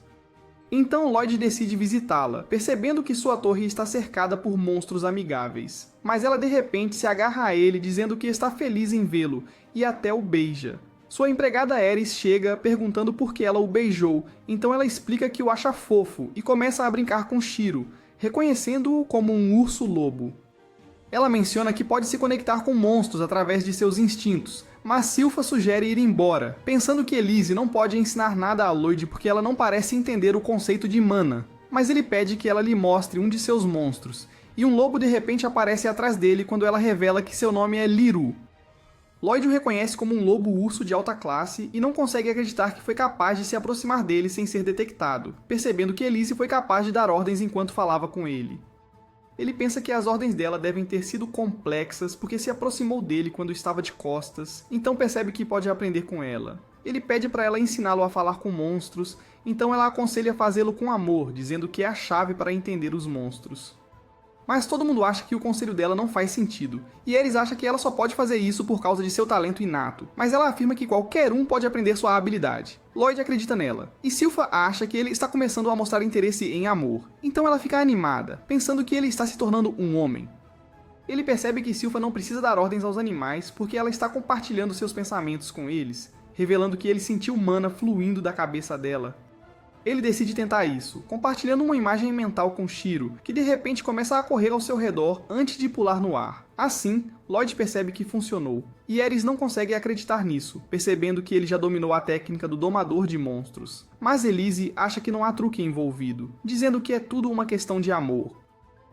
Então Lloyd decide visitá-la, percebendo que sua torre está cercada por monstros amigáveis. Mas ela de repente se agarra a ele dizendo que está feliz em vê-lo e até o beija. Sua empregada Ares chega perguntando por que ela o beijou, então ela explica que o acha fofo e começa a brincar com Shiro, reconhecendo-o como um urso-lobo. Ela menciona que pode se conectar com monstros através de seus instintos, mas Silpha sugere ir embora, pensando que Elise não pode ensinar nada a Lloyd porque ela não parece entender o conceito de mana. mas ele pede que ela lhe mostre um de seus monstros, e um lobo de repente aparece atrás dele quando ela revela que seu nome é Liru. Lloyd o reconhece como um lobo-urso de alta classe e não consegue acreditar que foi capaz de se aproximar dele sem ser detectado, percebendo que Elise foi capaz de dar ordens enquanto falava com ele. Ele pensa que as ordens dela devem ter sido complexas porque se aproximou dele quando estava de costas, então percebe que pode aprender com ela. Ele pede para ela ensiná-lo a falar com monstros, então ela aconselha fazê-lo com amor, dizendo que é a chave para entender os monstros. Mas todo mundo acha que o conselho dela não faz sentido, e Ares acha que ela só pode fazer isso por causa de seu talento inato, mas ela afirma que qualquer um pode aprender sua habilidade. Lloyd acredita nela, e Silpha acha que ele está começando a mostrar interesse em amor, então ela fica animada, pensando que ele está se tornando um homem. Ele percebe que Silpha não precisa dar ordens aos animais porque ela está compartilhando seus pensamentos com eles, revelando que ele sentiu mana fluindo da cabeça dela. Ele decide tentar isso, compartilhando uma imagem mental com Shiro, que de repente começa a correr ao seu redor antes de pular no ar. Assim, Lloyd percebe que funcionou, e Ares não consegue acreditar nisso, percebendo que ele já dominou a técnica do domador de monstros. Mas Elise acha que não há truque envolvido, dizendo que é tudo uma questão de amor.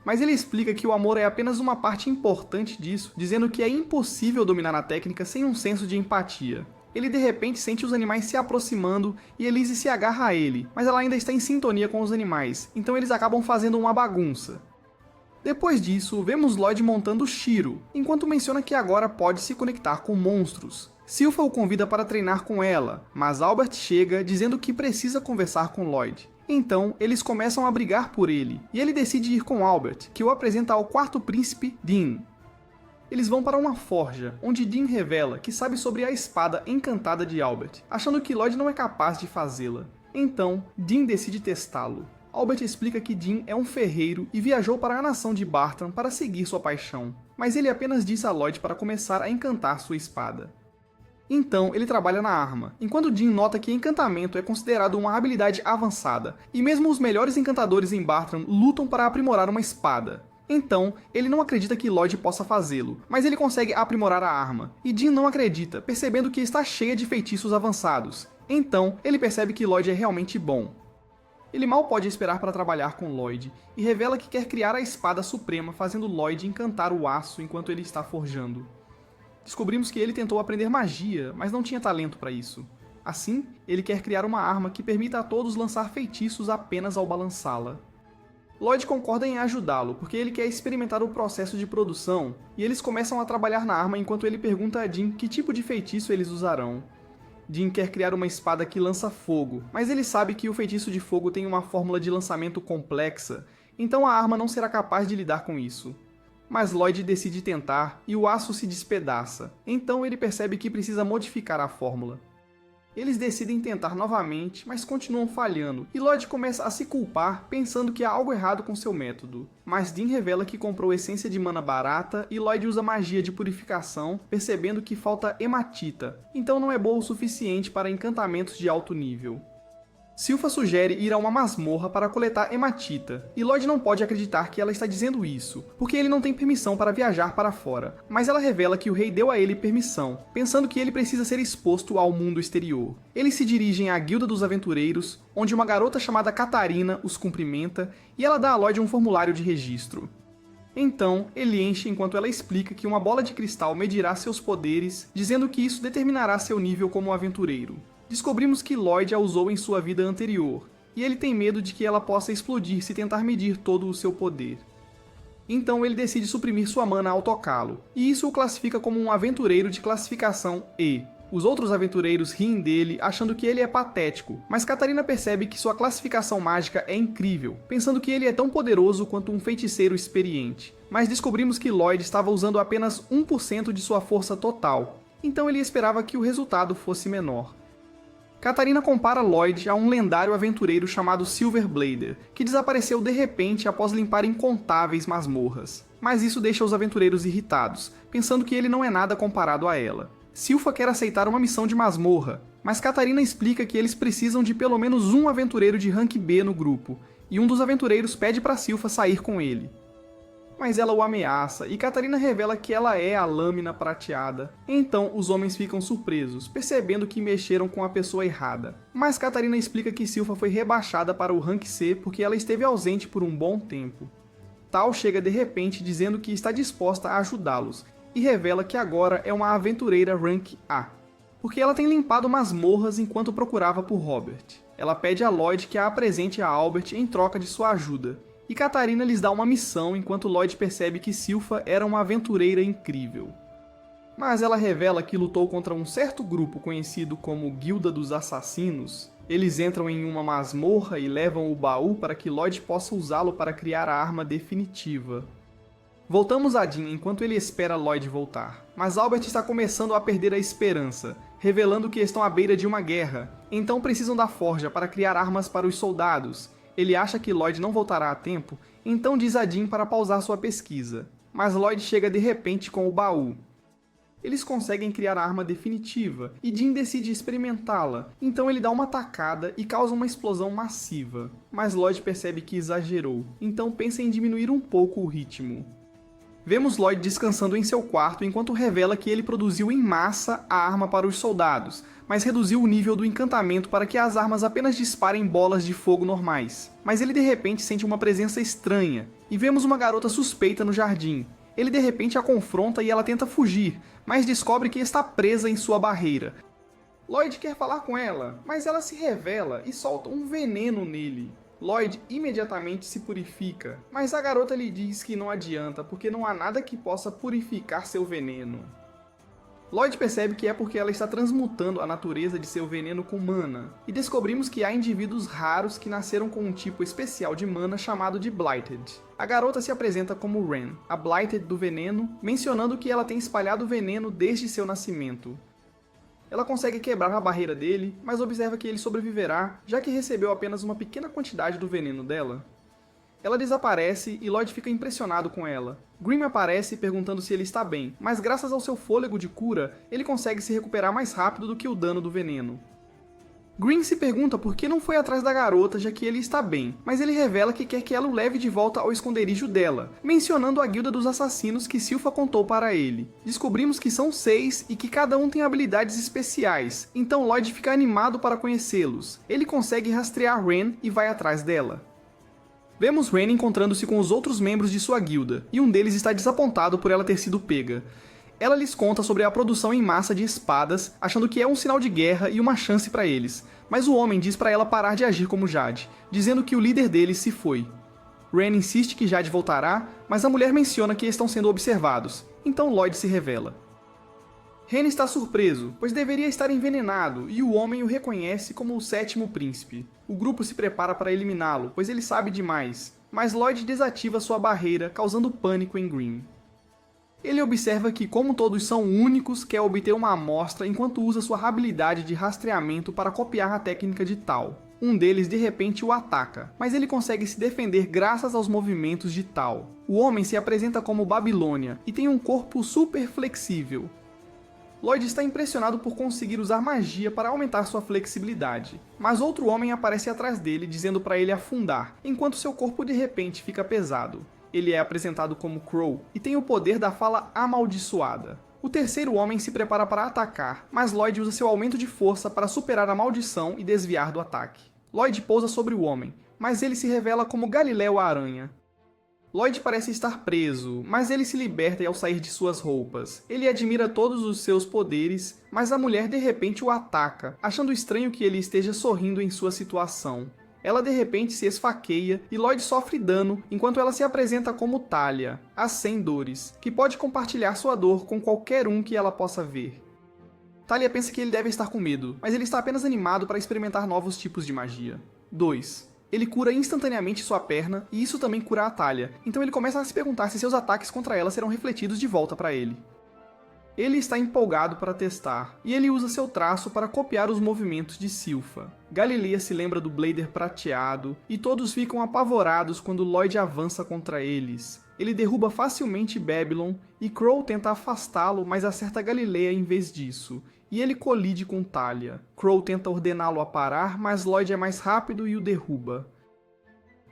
Mas ele explica que o amor é apenas uma parte importante disso, dizendo que é impossível dominar a técnica sem um senso de empatia. Ele de repente sente os animais se aproximando e Elise se agarra a ele, mas ela ainda está em sintonia com os animais, então eles acabam fazendo uma bagunça. Depois disso, vemos Lloyd montando Shiro, enquanto menciona que agora pode se conectar com monstros. Silpha o convida para treinar com ela, mas Albert chega dizendo que precisa conversar com Lloyd. Então, eles começam a brigar por ele, e ele decide ir com Albert, que o apresenta ao quarto príncipe, Dean. Eles vão para uma forja, onde Dean revela que sabe sobre a espada encantada de Albert, achando que Lloyd não é capaz de fazê-la. Então, Dean decide testá-lo. Albert explica que Dean é um ferreiro e viajou para a nação de Bartan para seguir sua paixão, mas ele apenas disse a Lloyd para começar a encantar sua espada. Então, ele trabalha na arma, enquanto Dean nota que encantamento é considerado uma habilidade avançada, e mesmo os melhores encantadores em Bartan lutam para aprimorar uma espada. Então, ele não acredita que Lloyd possa fazê-lo, mas ele consegue aprimorar a arma, e Dean não acredita, percebendo que está cheia de feitiços avançados. Então, ele percebe que Lloyd é realmente bom. Ele mal pode esperar para trabalhar com Lloyd, e revela que quer criar a espada suprema, fazendo Lloyd encantar o aço enquanto ele está forjando. Descobrimos que ele tentou aprender magia, mas não tinha talento para isso. Assim, ele quer criar uma arma que permita a todos lançar feitiços apenas ao balançá-la. Lloyd concorda em ajudá-lo, porque ele quer experimentar o processo de produção, e eles começam a trabalhar na arma enquanto ele pergunta a Dean que tipo de feitiço eles usarão. Dean quer criar uma espada que lança fogo, mas ele sabe que o feitiço de fogo tem uma fórmula de lançamento complexa, então a arma não será capaz de lidar com isso. Mas Lloyd decide tentar e o aço se despedaça, então ele percebe que precisa modificar a fórmula. Eles decidem tentar novamente, mas continuam falhando, e Lloyd começa a se culpar, pensando que há algo errado com seu método. Mas Dean revela que comprou essência de mana barata e Lloyd usa magia de purificação, percebendo que falta hematita, então não é boa o suficiente para encantamentos de alto nível. Silpha sugere ir a uma masmorra para coletar hematita, e Lloyd não pode acreditar que ela está dizendo isso, porque ele não tem permissão para viajar para fora, mas ela revela que o rei deu a ele permissão, pensando que ele precisa ser exposto ao mundo exterior. Eles se dirigem à Guilda dos Aventureiros, onde uma garota chamada Catarina os cumprimenta, e ela dá a Lloyd um formulário de registro. Então, ele enche enquanto ela explica que uma bola de cristal medirá seus poderes, dizendo que isso determinará seu nível como aventureiro. Descobrimos que Lloyd a usou em sua vida anterior, e ele tem medo de que ela possa explodir se tentar medir todo o seu poder. Então ele decide suprimir sua mana ao tocá-lo, e isso o classifica como um aventureiro de classificação E. Os outros aventureiros riem dele, achando que ele é patético, mas Catarina percebe que sua classificação mágica é incrível, pensando que ele é tão poderoso quanto um feiticeiro experiente. Mas descobrimos que Lloyd estava usando apenas 1% de sua força total, então ele esperava que o resultado fosse menor. Catarina compara Lloyd a um lendário aventureiro chamado Silverblader, que desapareceu de repente após limpar incontáveis masmorras. Mas isso deixa os aventureiros irritados, pensando que ele não é nada comparado a ela. Silpha quer aceitar uma missão de masmorra, mas Catarina explica que eles precisam de pelo menos um aventureiro de rank B no grupo, e um dos aventureiros pede para Silpha sair com ele. Mas ela o ameaça e Catarina revela que ela é a Lâmina Prateada. Então os homens ficam surpresos, percebendo que mexeram com a pessoa errada. Mas Catarina explica que Silpha foi rebaixada para o Rank C porque ela esteve ausente por um bom tempo. Tal chega de repente dizendo que está disposta a ajudá-los e revela que agora é uma aventureira Rank A, porque ela tem limpado masmorras enquanto procurava por Robert. Ela pede a Lloyd que a apresente a Albert em troca de sua ajuda. E Catarina lhes dá uma missão enquanto Lloyd percebe que Silpha era uma aventureira incrível. Mas ela revela que lutou contra um certo grupo conhecido como Guilda dos Assassinos. Eles entram em uma masmorra e levam o baú para que Lloyd possa usá-lo para criar a arma definitiva. Voltamos a Dean enquanto ele espera Lloyd voltar, mas Albert está começando a perder a esperança, revelando que estão à beira de uma guerra, então precisam da forja para criar armas para os soldados. Ele acha que Lloyd não voltará a tempo, então diz a Dean para pausar sua pesquisa, mas Lloyd chega de repente com o baú. Eles conseguem criar a arma definitiva, e Dean decide experimentá-la, então ele dá uma tacada e causa uma explosão massiva. Mas Lloyd percebe que exagerou, então pensa em diminuir um pouco o ritmo. Vemos Lloyd descansando em seu quarto enquanto revela que ele produziu em massa a arma para os soldados, mas reduziu o nível do encantamento para que as armas apenas disparem bolas de fogo normais. Mas ele de repente sente uma presença estranha, e vemos uma garota suspeita no jardim. Ele de repente a confronta e ela tenta fugir, mas descobre que está presa em sua barreira. Lloyd quer falar com ela, mas ela se revela e solta um veneno nele. Lloyd imediatamente se purifica, mas a garota lhe diz que não adianta porque não há nada que possa purificar seu veneno. Lloyd percebe que é porque ela está transmutando a natureza de seu veneno com mana, e descobrimos que há indivíduos raros que nasceram com um tipo especial de mana chamado de Blighted. A garota se apresenta como Ren, a Blighted do veneno, mencionando que ela tem espalhado o veneno desde seu nascimento. Ela consegue quebrar a barreira dele, mas observa que ele sobreviverá, já que recebeu apenas uma pequena quantidade do veneno dela. Ela desaparece e Lloyd fica impressionado com ela. Grimm aparece perguntando se ele está bem, mas graças ao seu fôlego de cura, ele consegue se recuperar mais rápido do que o dano do veneno. Grimm se pergunta por que não foi atrás da garota, já que ele está bem, mas ele revela que quer que ela o leve de volta ao esconderijo dela, mencionando a Guilda dos Assassinos que Silpha contou para ele. Descobrimos que são 6 e que cada um tem habilidades especiais, então Lloyd fica animado para conhecê-los. Ele consegue rastrear Ren e vai atrás dela. Vemos Ren encontrando-se com os outros membros de sua guilda, e um deles está desapontado por ela ter sido pega. Ela lhes conta sobre a produção em massa de espadas, achando que é um sinal de guerra e uma chance para eles, mas o homem diz para ela parar de agir como Jade, dizendo que o líder deles se foi. Ren insiste que Jade voltará, mas a mulher menciona que estão sendo observados, então Lloyd se revela. Ren está surpreso, pois deveria estar envenenado, e o homem o reconhece como o sétimo príncipe. O grupo se prepara para eliminá-lo, pois ele sabe demais, mas Lloyd desativa sua barreira, causando pânico em Grimm. Ele observa que, como todos são únicos, quer obter uma amostra enquanto usa sua habilidade de rastreamento para copiar a técnica de Tal. Um deles de repente o ataca, mas ele consegue se defender graças aos movimentos de Tal. O homem se apresenta como Babilônia e tem um corpo super flexível. Lloyd está impressionado por conseguir usar magia para aumentar sua flexibilidade, mas outro homem aparece atrás dele dizendo para ele afundar, enquanto seu corpo de repente fica pesado. Ele é apresentado como Crow e tem o poder da fala amaldiçoada. O terceiro homem se prepara para atacar, mas Lloyd usa seu aumento de força para superar a maldição e desviar do ataque. Lloyd pousa sobre o homem, mas ele se revela como Galileu a Aranha. Lloyd parece estar preso, mas ele se liberta ao sair de suas roupas. Ele admira todos os seus poderes, mas a mulher de repente o ataca, achando estranho que ele esteja sorrindo em sua situação. Ela de repente se esfaqueia e Lloyd sofre dano enquanto ela se apresenta como Talia, a Sem Dores, que pode compartilhar sua dor com qualquer um que ela possa ver. Talia pensa que ele deve estar com medo, mas ele está apenas animado para experimentar novos tipos de magia. 2. Ele cura instantaneamente sua perna e isso também cura a Talia, então ele começa a se perguntar se seus ataques contra ela serão refletidos de volta para ele. Ele está empolgado para testar, e ele usa seu traço para copiar os movimentos de Silpha. Galilea se lembra do Blader prateado, e todos ficam apavorados quando Lloyd avança contra eles. Ele derruba facilmente Babylon, e Crow tenta afastá-lo, mas acerta Galilea em vez disso, e ele colide com Talia. Crow tenta ordená-lo a parar, mas Lloyd é mais rápido e o derruba.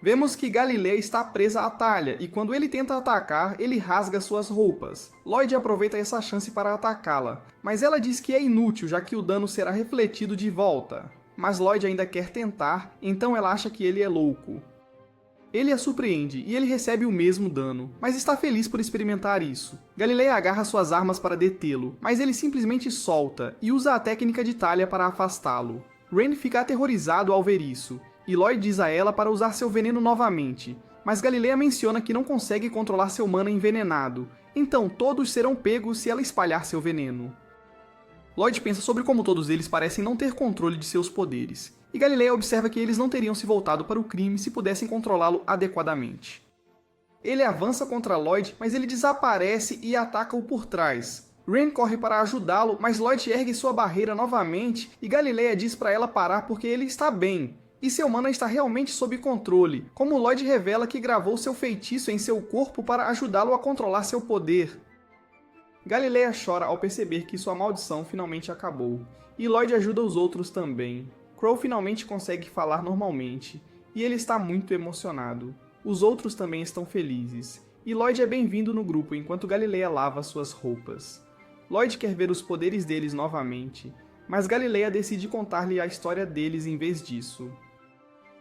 Vemos que Galileia está presa a Talia, e quando ele tenta atacar, ele rasga suas roupas. Lloyd aproveita essa chance para atacá-la, mas ela diz que é inútil, já que o dano será refletido de volta. Mas Lloyd ainda quer tentar, então ela acha que ele é louco. Ele a surpreende, e ele recebe o mesmo dano, mas está feliz por experimentar isso. Galileia agarra suas armas para detê-lo, mas ele simplesmente solta, e usa a técnica de Talia para afastá-lo. Rain fica aterrorizado ao ver isso, e Lloyd diz a ela para usar seu veneno novamente, mas Galileia menciona que não consegue controlar seu mana envenenado, então todos serão pegos se ela espalhar seu veneno. Lloyd pensa sobre como todos eles parecem não ter controle de seus poderes, e Galileia observa que eles não teriam se voltado para o crime se pudessem controlá-lo adequadamente. Ele avança contra Lloyd, mas ele desaparece e ataca-o por trás. Rain corre para ajudá-lo, mas Lloyd ergue sua barreira novamente e Galileia diz para ela parar porque ele está bem, e seu mana está realmente sob controle, como Lloyd revela que gravou seu feitiço em seu corpo para ajudá-lo a controlar seu poder. Galileia chora ao perceber que sua maldição finalmente acabou, e Lloyd ajuda os outros também. Crow finalmente consegue falar normalmente, e ele está muito emocionado. Os outros também estão felizes, e Lloyd é bem-vindo no grupo enquanto Galileia lava suas roupas. Lloyd quer ver os poderes deles novamente, mas Galileia decide contar-lhe a história deles em vez disso.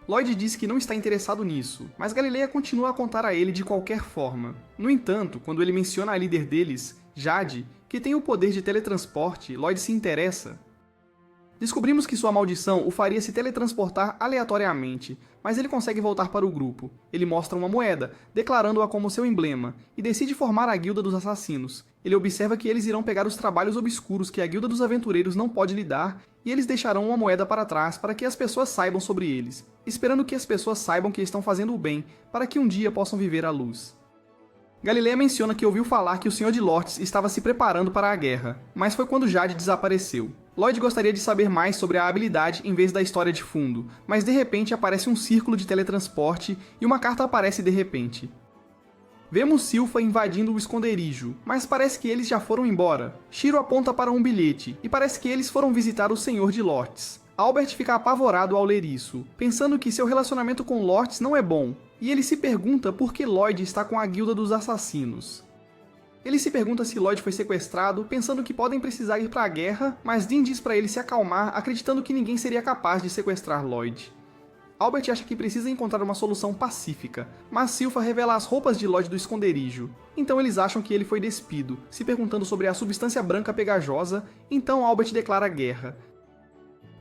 Lloyd diz que não está interessado nisso, mas Galileia continua a contar a ele de qualquer forma. No entanto, quando ele menciona a líder deles, Jade, que tem o poder de teletransporte, Lloyd se interessa. Descobrimos que sua maldição o faria se teletransportar aleatoriamente, mas ele consegue voltar para o grupo. Ele mostra uma moeda, declarando-a como seu emblema, e decide formar a Guilda dos Assassinos. Ele observa que eles irão pegar os trabalhos obscuros que a Guilda dos Aventureiros não pode lidar, e eles deixarão uma moeda para trás para que as pessoas saibam sobre eles, esperando que as pessoas saibam que estão fazendo o bem, para que um dia possam viver à luz. Galileia menciona que ouviu falar que o Senhor de Lortes estava se preparando para a guerra, mas foi quando Jade desapareceu. Lloyd gostaria de saber mais sobre a habilidade em vez da história de fundo, mas de repente aparece um círculo de teletransporte e uma carta aparece de repente. Vemos Silpha invadindo o esconderijo, mas parece que eles já foram embora. Shiro aponta para um bilhete, e parece que eles foram visitar o Senhor de Lortes. Albert fica apavorado ao ler isso, pensando que seu relacionamento com Lortes não é bom, e ele se pergunta por que Lloyd está com a Guilda dos Assassinos. Ele se pergunta se Lloyd foi sequestrado, pensando que podem precisar ir para a guerra, mas Dean diz para ele se acalmar, acreditando que ninguém seria capaz de sequestrar Lloyd. Albert acha que precisa encontrar uma solução pacífica, mas Silpha revela as roupas de Lloyd do esconderijo. Então eles acham que ele foi despido, se perguntando sobre a substância branca pegajosa, então Albert declara guerra.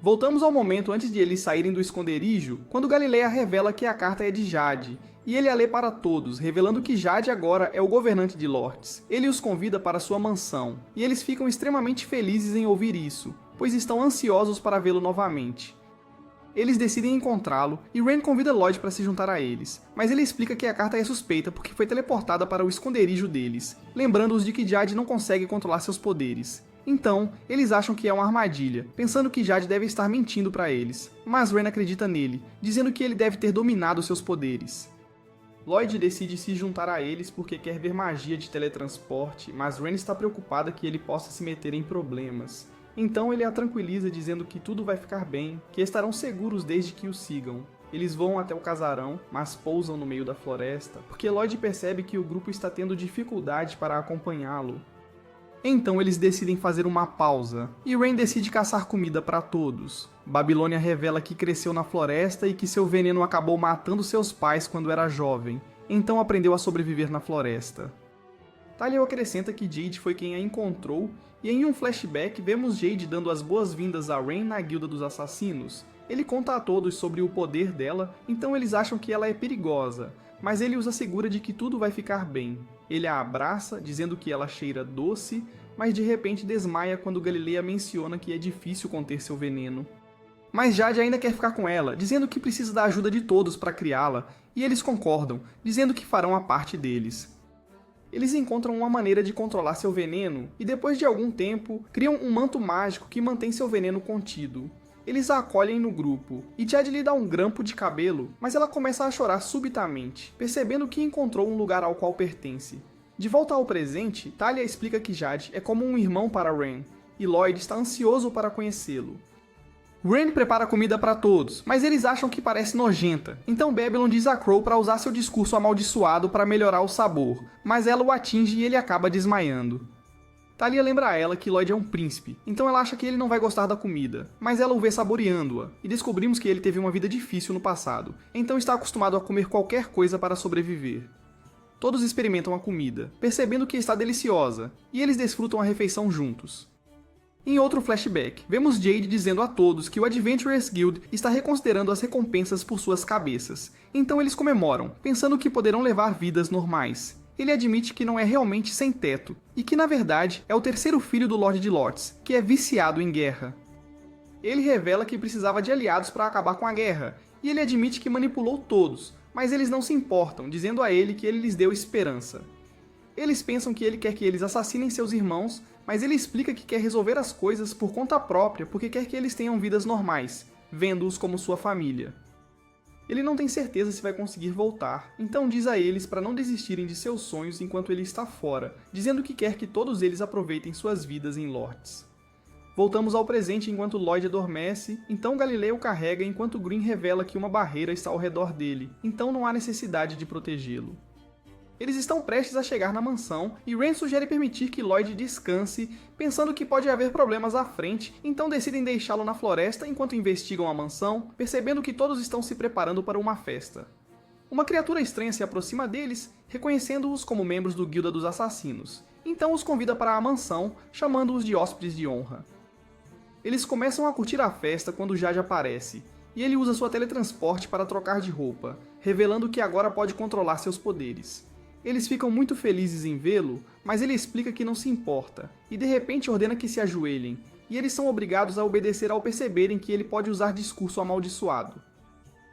Voltamos ao momento antes de eles saírem do esconderijo, quando Galileia revela que a carta é de Jade, e ele a lê para todos, revelando que Jade agora é o governante de Lortes. Ele os convida para sua mansão, e eles ficam extremamente felizes em ouvir isso, pois estão ansiosos para vê-lo novamente. Eles decidem encontrá-lo, e Rain convida Lloyd para se juntar a eles, mas ele explica que a carta é suspeita porque foi teleportada para o esconderijo deles, lembrando-os de que Jade não consegue controlar seus poderes. Então, eles acham que é uma armadilha, pensando que Jade deve estar mentindo para eles, mas Rain acredita nele, dizendo que ele deve ter dominado seus poderes. Lloyd decide se juntar a eles porque quer ver magia de teletransporte, mas Rain está preocupada que ele possa se meter em problemas. Então ele a tranquiliza dizendo que tudo vai ficar bem, que estarão seguros desde que o sigam. Eles vão até o casarão, mas pousam no meio da floresta, porque Lloyd percebe que o grupo está tendo dificuldade para acompanhá-lo. Então eles decidem fazer uma pausa, e Rain decide caçar comida para todos. Babilônia revela que cresceu na floresta e que seu veneno acabou matando seus pais quando era jovem, então aprendeu a sobreviver na floresta. Talia acrescenta que Jade foi quem a encontrou, e em um flashback vemos Jade dando as boas-vindas a Rain na Guilda dos Assassinos. Ele conta a todos sobre o poder dela, então eles acham que ela é perigosa, mas ele os assegura de que tudo vai ficar bem. Ele a abraça, dizendo que ela cheira doce, mas de repente desmaia quando Galileia menciona que é difícil conter seu veneno. Mas Jade ainda quer ficar com ela, dizendo que precisa da ajuda de todos para criá-la, e eles concordam, dizendo que farão a parte deles. Eles encontram uma maneira de controlar seu veneno, e depois de algum tempo, criam um manto mágico que mantém seu veneno contido. Eles a acolhem no grupo, e Jade lhe dá um grampo de cabelo, mas ela começa a chorar subitamente, percebendo que encontrou um lugar ao qual pertence. De volta ao presente, Talia explica que Jade é como um irmão para Rain, e Lloyd está ansioso para conhecê-lo. Ren prepara comida para todos, mas eles acham que parece nojenta. Então Babylon diz a Crow para usar seu discurso amaldiçoado para melhorar o sabor, mas ela o atinge e ele acaba desmaiando. Talia lembra a ela que Lloyd é um príncipe, então ela acha que ele não vai gostar da comida, mas ela o vê saboreando-a, e descobrimos que ele teve uma vida difícil no passado, então está acostumado a comer qualquer coisa para sobreviver. Todos experimentam a comida, percebendo que está deliciosa, e eles desfrutam a refeição juntos. Em outro flashback, vemos Jade dizendo a todos que o Adventurers Guild está reconsiderando as recompensas por suas cabeças, então eles comemoram, pensando que poderão levar vidas normais. Ele admite que não é realmente sem teto, e que na verdade é o terceiro filho do Lorde de Lotes, que é viciado em guerra. Ele revela que precisava de aliados para acabar com a guerra, e ele admite que manipulou todos, mas eles não se importam, dizendo a ele que ele lhes deu esperança. Eles pensam que ele quer que eles assassinem seus irmãos, mas ele explica que quer resolver as coisas por conta própria porque quer que eles tenham vidas normais, vendo-os como sua família. Ele não tem certeza se vai conseguir voltar, então diz a eles para não desistirem de seus sonhos enquanto ele está fora, dizendo que quer que todos eles aproveitem suas vidas em Lords. Voltamos ao presente enquanto Lloyd adormece, então Galileu o carrega enquanto Green revela que uma barreira está ao redor dele, então não há necessidade de protegê-lo. Eles estão prestes a chegar na mansão, e Ren sugere permitir que Lloyd descanse, pensando que pode haver problemas à frente, então decidem deixá-lo na floresta enquanto investigam a mansão, percebendo que todos estão se preparando para uma festa. Uma criatura estranha se aproxima deles, reconhecendo-os como membros do Guilda dos Assassinos, então os convida para a mansão, chamando-os de hóspedes de honra. Eles começam a curtir a festa quando Jade aparece, e ele usa sua teletransporte para trocar de roupa, revelando que agora pode controlar seus poderes. Eles ficam muito felizes em vê-lo, mas ele explica que não se importa, e de repente ordena que se ajoelhem, e eles são obrigados a obedecer ao perceberem que ele pode usar discurso amaldiçoado.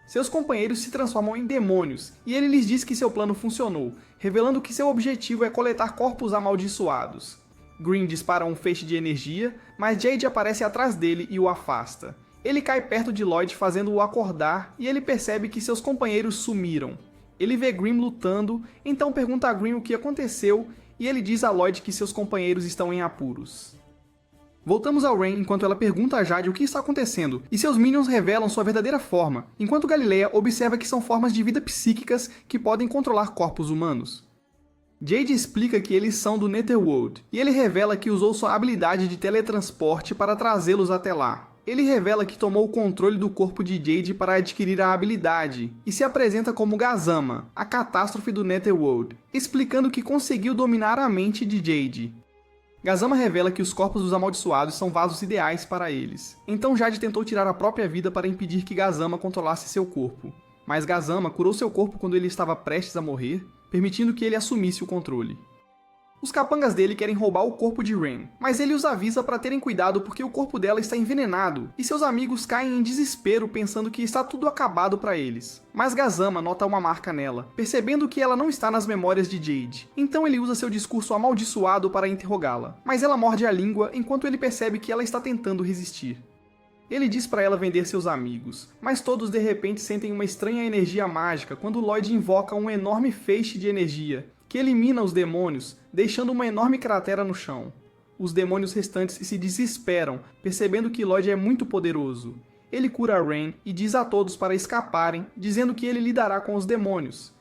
Seus companheiros se transformam em demônios, e ele lhes diz que seu plano funcionou, revelando que seu objetivo é coletar corpos amaldiçoados. Green dispara um feixe de energia, mas Jade aparece atrás dele e o afasta. Ele cai perto de Lloyd fazendo-o acordar, e ele percebe que seus companheiros sumiram. Ele vê Grimm lutando, então pergunta a Grimm o que aconteceu, e ele diz a Lloyd que seus companheiros estão em apuros. Voltamos ao Ren enquanto ela pergunta a Jade o que está acontecendo, e seus minions revelam sua verdadeira forma, enquanto Galileia observa que são formas de vida psíquicas que podem controlar corpos humanos. Jade explica que eles são do Netherworld, e ele revela que usou sua habilidade de teletransporte para trazê-los até lá. Ele revela que tomou o controle do corpo de Jade para adquirir a habilidade, e se apresenta como Gazama, a catástrofe do Netherworld, explicando que conseguiu dominar a mente de Jade. Gazama revela que os corpos dos amaldiçoados são vasos ideais para eles, então Jade tentou tirar a própria vida para impedir que Gazama controlasse seu corpo. Mas Gazama curou seu corpo quando ele estava prestes a morrer, permitindo que ele assumisse o controle. Os capangas dele querem roubar o corpo de Ren, mas ele os avisa para terem cuidado porque o corpo dela está envenenado, e seus amigos caem em desespero pensando que está tudo acabado para eles. Mas Gazama nota uma marca nela, percebendo que ela não está nas memórias de Jade, então ele usa seu discurso amaldiçoado para interrogá-la, mas ela morde a língua enquanto ele percebe que ela está tentando resistir. Ele diz para ela vender seus amigos, mas todos de repente sentem uma estranha energia mágica quando Lloyd invoca um enorme feixe de energia, que elimina os demônios, deixando uma enorme cratera no chão. Os demônios restantes se desesperam, percebendo que Lloyd é muito poderoso. Ele cura Ren e diz a todos para escaparem, dizendo que ele lidará com os demônios.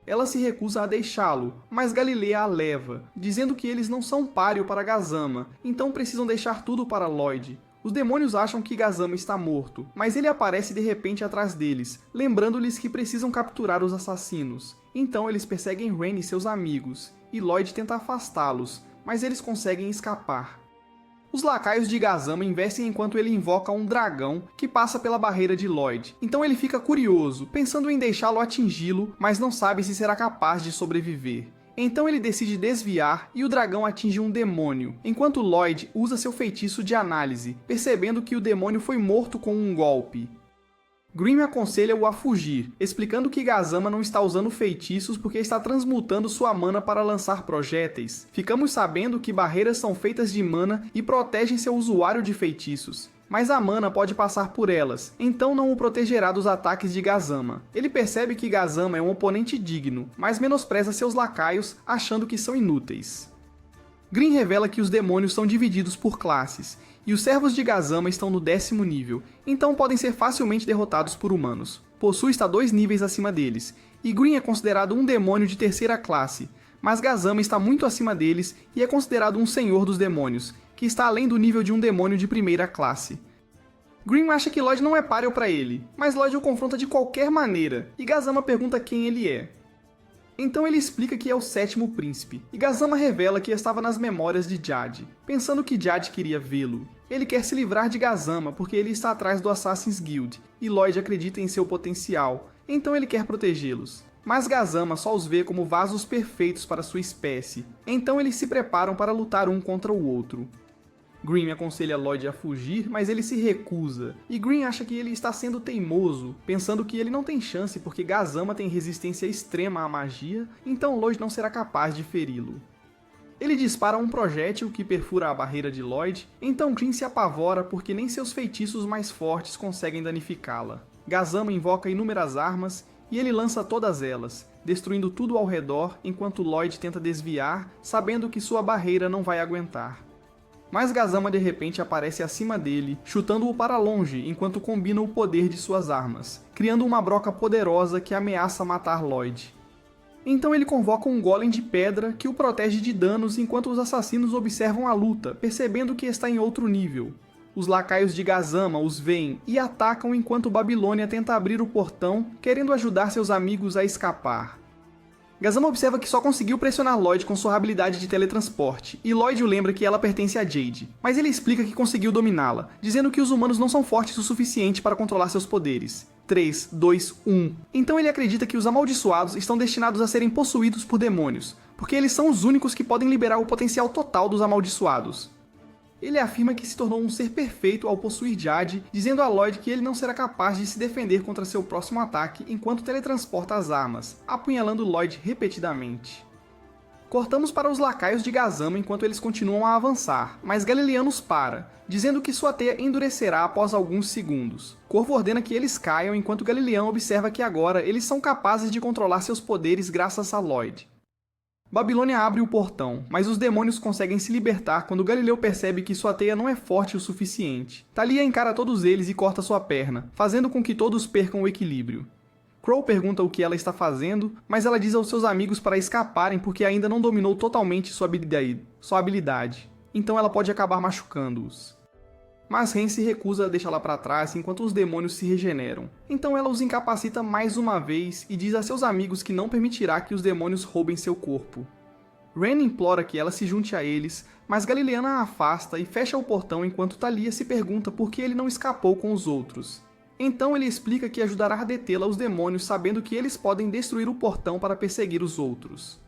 Ela se recusa a deixá-lo, mas Galileia a leva, dizendo que eles não são páreo para Gazama, então precisam deixar tudo para Lloyd. Os demônios acham que Gazama está morto, mas ele aparece de repente atrás deles, lembrando-lhes que precisam capturar os assassinos. Então eles perseguem Ren e seus amigos, e Lloyd tenta afastá-los, mas eles conseguem escapar. Os lacaios de Gazama investem enquanto ele invoca um dragão que passa pela barreira de Lloyd, então ele fica curioso, pensando em deixá-lo atingi-lo, mas não sabe se será capaz de sobreviver. Então ele decide desviar e o dragão atinge um demônio, enquanto Lloyd usa seu feitiço de análise, percebendo que o demônio foi morto com um golpe. Grimm aconselha-o a fugir, explicando que Gazama não está usando feitiços porque está transmutando sua mana para lançar projéteis. Ficamos sabendo que barreiras são feitas de mana e protegem seu usuário de feitiços, mas a mana pode passar por elas, então não o protegerá dos ataques de Gazama. Ele percebe que Gazama é um oponente digno, mas menospreza seus lacaios, achando que são inúteis. Grimm revela que os demônios são divididos por classes, e os servos de Gazama estão no 10º nível, então podem ser facilmente derrotados por humanos. Possui está 2 níveis acima deles, e Green é considerado um demônio de 3ª classe, mas Gazama está muito acima deles e é considerado um senhor dos demônios, que está além do nível de um demônio de 1ª classe. Green acha que Lloyd não é páreo para ele, mas Lloyd o confronta de qualquer maneira, e Gazama pergunta quem ele é. Então ele explica que é o 7º príncipe, e Gazama revela que estava nas memórias de Jade, pensando que Jade queria vê-lo. Ele quer se livrar de Gazama porque ele está atrás do Assassin's Guild, e Lloyd acredita em seu potencial, então ele quer protegê-los. Mas Gazama só os vê como vasos perfeitos para sua espécie, então eles se preparam para lutar um contra o outro. Green aconselha Lloyd a fugir, mas ele se recusa, e Green acha que ele está sendo teimoso, pensando que ele não tem chance porque Gazama tem resistência extrema à magia, então Lloyd não será capaz de feri-lo. Ele dispara um projétil que perfura a barreira de Lloyd, então Green se apavora porque nem seus feitiços mais fortes conseguem danificá-la. Gazama invoca inúmeras armas, e ele lança todas elas, destruindo tudo ao redor enquanto Lloyd tenta desviar, sabendo que sua barreira não vai aguentar. Mas Gazama de repente aparece acima dele, chutando-o para longe enquanto combina o poder de suas armas, criando uma broca poderosa que ameaça matar Lloyd. Então ele convoca um golem de pedra que o protege de danos enquanto os assassinos observam a luta, percebendo que está em outro nível. Os lacaios de Gazama os veem e atacam enquanto Babilônia tenta abrir o portão, querendo ajudar seus amigos a escapar. Gazama observa que só conseguiu pressionar Lloyd com sua habilidade de teletransporte, e Lloyd o lembra que ela pertence a Jade, mas ele explica que conseguiu dominá-la, dizendo que os humanos não são fortes o suficiente para controlar seus poderes. 3, 2, 1. Então ele acredita que os amaldiçoados estão destinados a serem possuídos por demônios, porque eles são os únicos que podem liberar o potencial total dos amaldiçoados. Ele afirma que se tornou um ser perfeito ao possuir Jade, dizendo a Lloyd que ele não será capaz de se defender contra seu próximo ataque enquanto teletransporta as armas, apunhalando Lloyd repetidamente. Cortamos para os lacaios de Gazama enquanto eles continuam a avançar, mas Galileu os para, dizendo que sua teia endurecerá após alguns segundos. Corvo ordena que eles caiam enquanto Galileu observa que agora eles são capazes de controlar seus poderes graças a Lloyd. Babilônia abre o portão, mas os demônios conseguem se libertar quando Galileu percebe que sua teia não é forte o suficiente. Thalia encara todos eles e corta sua perna, fazendo com que todos percam o equilíbrio. Crow pergunta o que ela está fazendo, mas ela diz aos seus amigos para escaparem porque ainda não dominou totalmente sua habilidade, então ela pode acabar machucando-os. Mas Ren se recusa a deixá-la para trás enquanto os demônios se regeneram. Então ela os incapacita mais uma vez e diz a seus amigos que não permitirá que os demônios roubem seu corpo. Ren implora que ela se junte a eles, mas Galileana a afasta e fecha o portão enquanto Thalia se pergunta por que ele não escapou com os outros. Então ele explica que ajudará a detê-la os demônios sabendo que eles podem destruir o portão para perseguir os outros.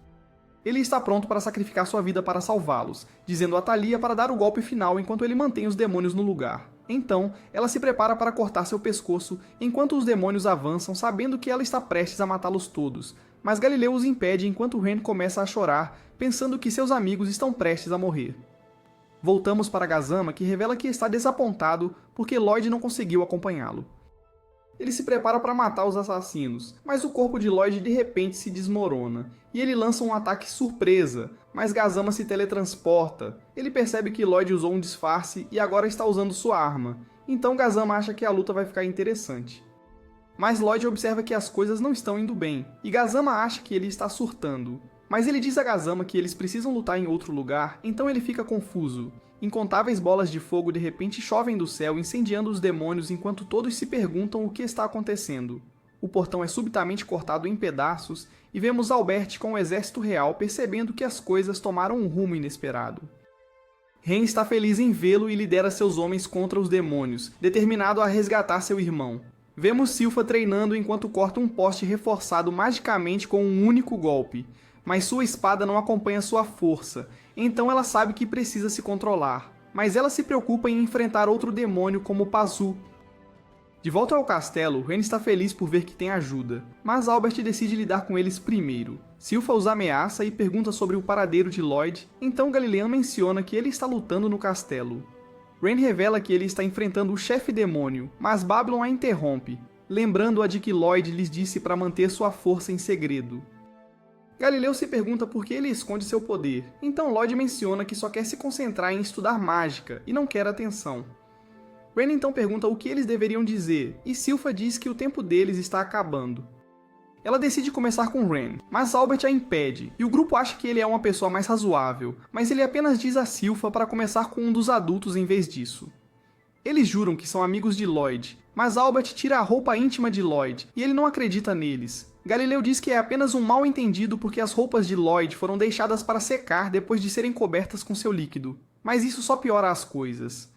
Ele está pronto para sacrificar sua vida para salvá-los, dizendo a Thalia para dar o golpe final enquanto ele mantém os demônios no lugar. Então, ela se prepara para cortar seu pescoço enquanto os demônios avançam, sabendo que ela está prestes a matá-los todos, mas Galileu os impede enquanto Ren começa a chorar, pensando que seus amigos estão prestes a morrer. Voltamos para Gazama, que revela que está desapontado porque Lloyd não conseguiu acompanhá-lo. Ele se prepara para matar os assassinos, mas o corpo de Lloyd de repente se desmorona, e ele lança um ataque surpresa, mas Gazama se teletransporta. Ele percebe que Lloyd usou um disfarce e agora está usando sua arma, então Gazama acha que a luta vai ficar interessante. Mas Lloyd observa que as coisas não estão indo bem, e Gazama acha que ele está surtando. Mas ele diz a Gazama que eles precisam lutar em outro lugar, então ele fica confuso. Incontáveis bolas de fogo de repente chovem do céu, incendiando os demônios enquanto todos se perguntam o que está acontecendo. O portão é subitamente cortado em pedaços e vemos Albert com o exército real percebendo que as coisas tomaram um rumo inesperado. Ren está feliz em vê-lo e lidera seus homens contra os demônios, determinado a resgatar seu irmão. Vemos Silpha treinando enquanto corta um poste reforçado magicamente com um único golpe, mas sua espada não acompanha sua força, então ela sabe que precisa se controlar, mas ela se preocupa em enfrentar outro demônio como Pazu. De volta ao castelo, Ren está feliz por ver que tem ajuda, mas Albert decide lidar com eles primeiro. Silpha os ameaça e pergunta sobre o paradeiro de Lloyd, então Galileu menciona que ele está lutando no castelo. Ren revela que ele está enfrentando o chefe demônio, mas Babylon a interrompe, lembrando-a de que Lloyd lhes disse para manter sua força em segredo. Galileu se pergunta por que ele esconde seu poder, então Lloyd menciona que só quer se concentrar em estudar mágica e não quer atenção. Ren então pergunta o que eles deveriam dizer, e Silpha diz que o tempo deles está acabando. Ela decide começar com Ren, mas Albert a impede, e o grupo acha que ele é uma pessoa mais razoável, mas ele apenas diz a Silpha para começar com um dos adultos em vez disso. Eles juram que são amigos de Lloyd, mas Albert tira a roupa íntima de Lloyd, e ele não acredita neles. Galileu diz que é apenas um mal-entendido porque as roupas de Lloyd foram deixadas para secar depois de serem cobertas com seu líquido. Mas isso só piora as coisas.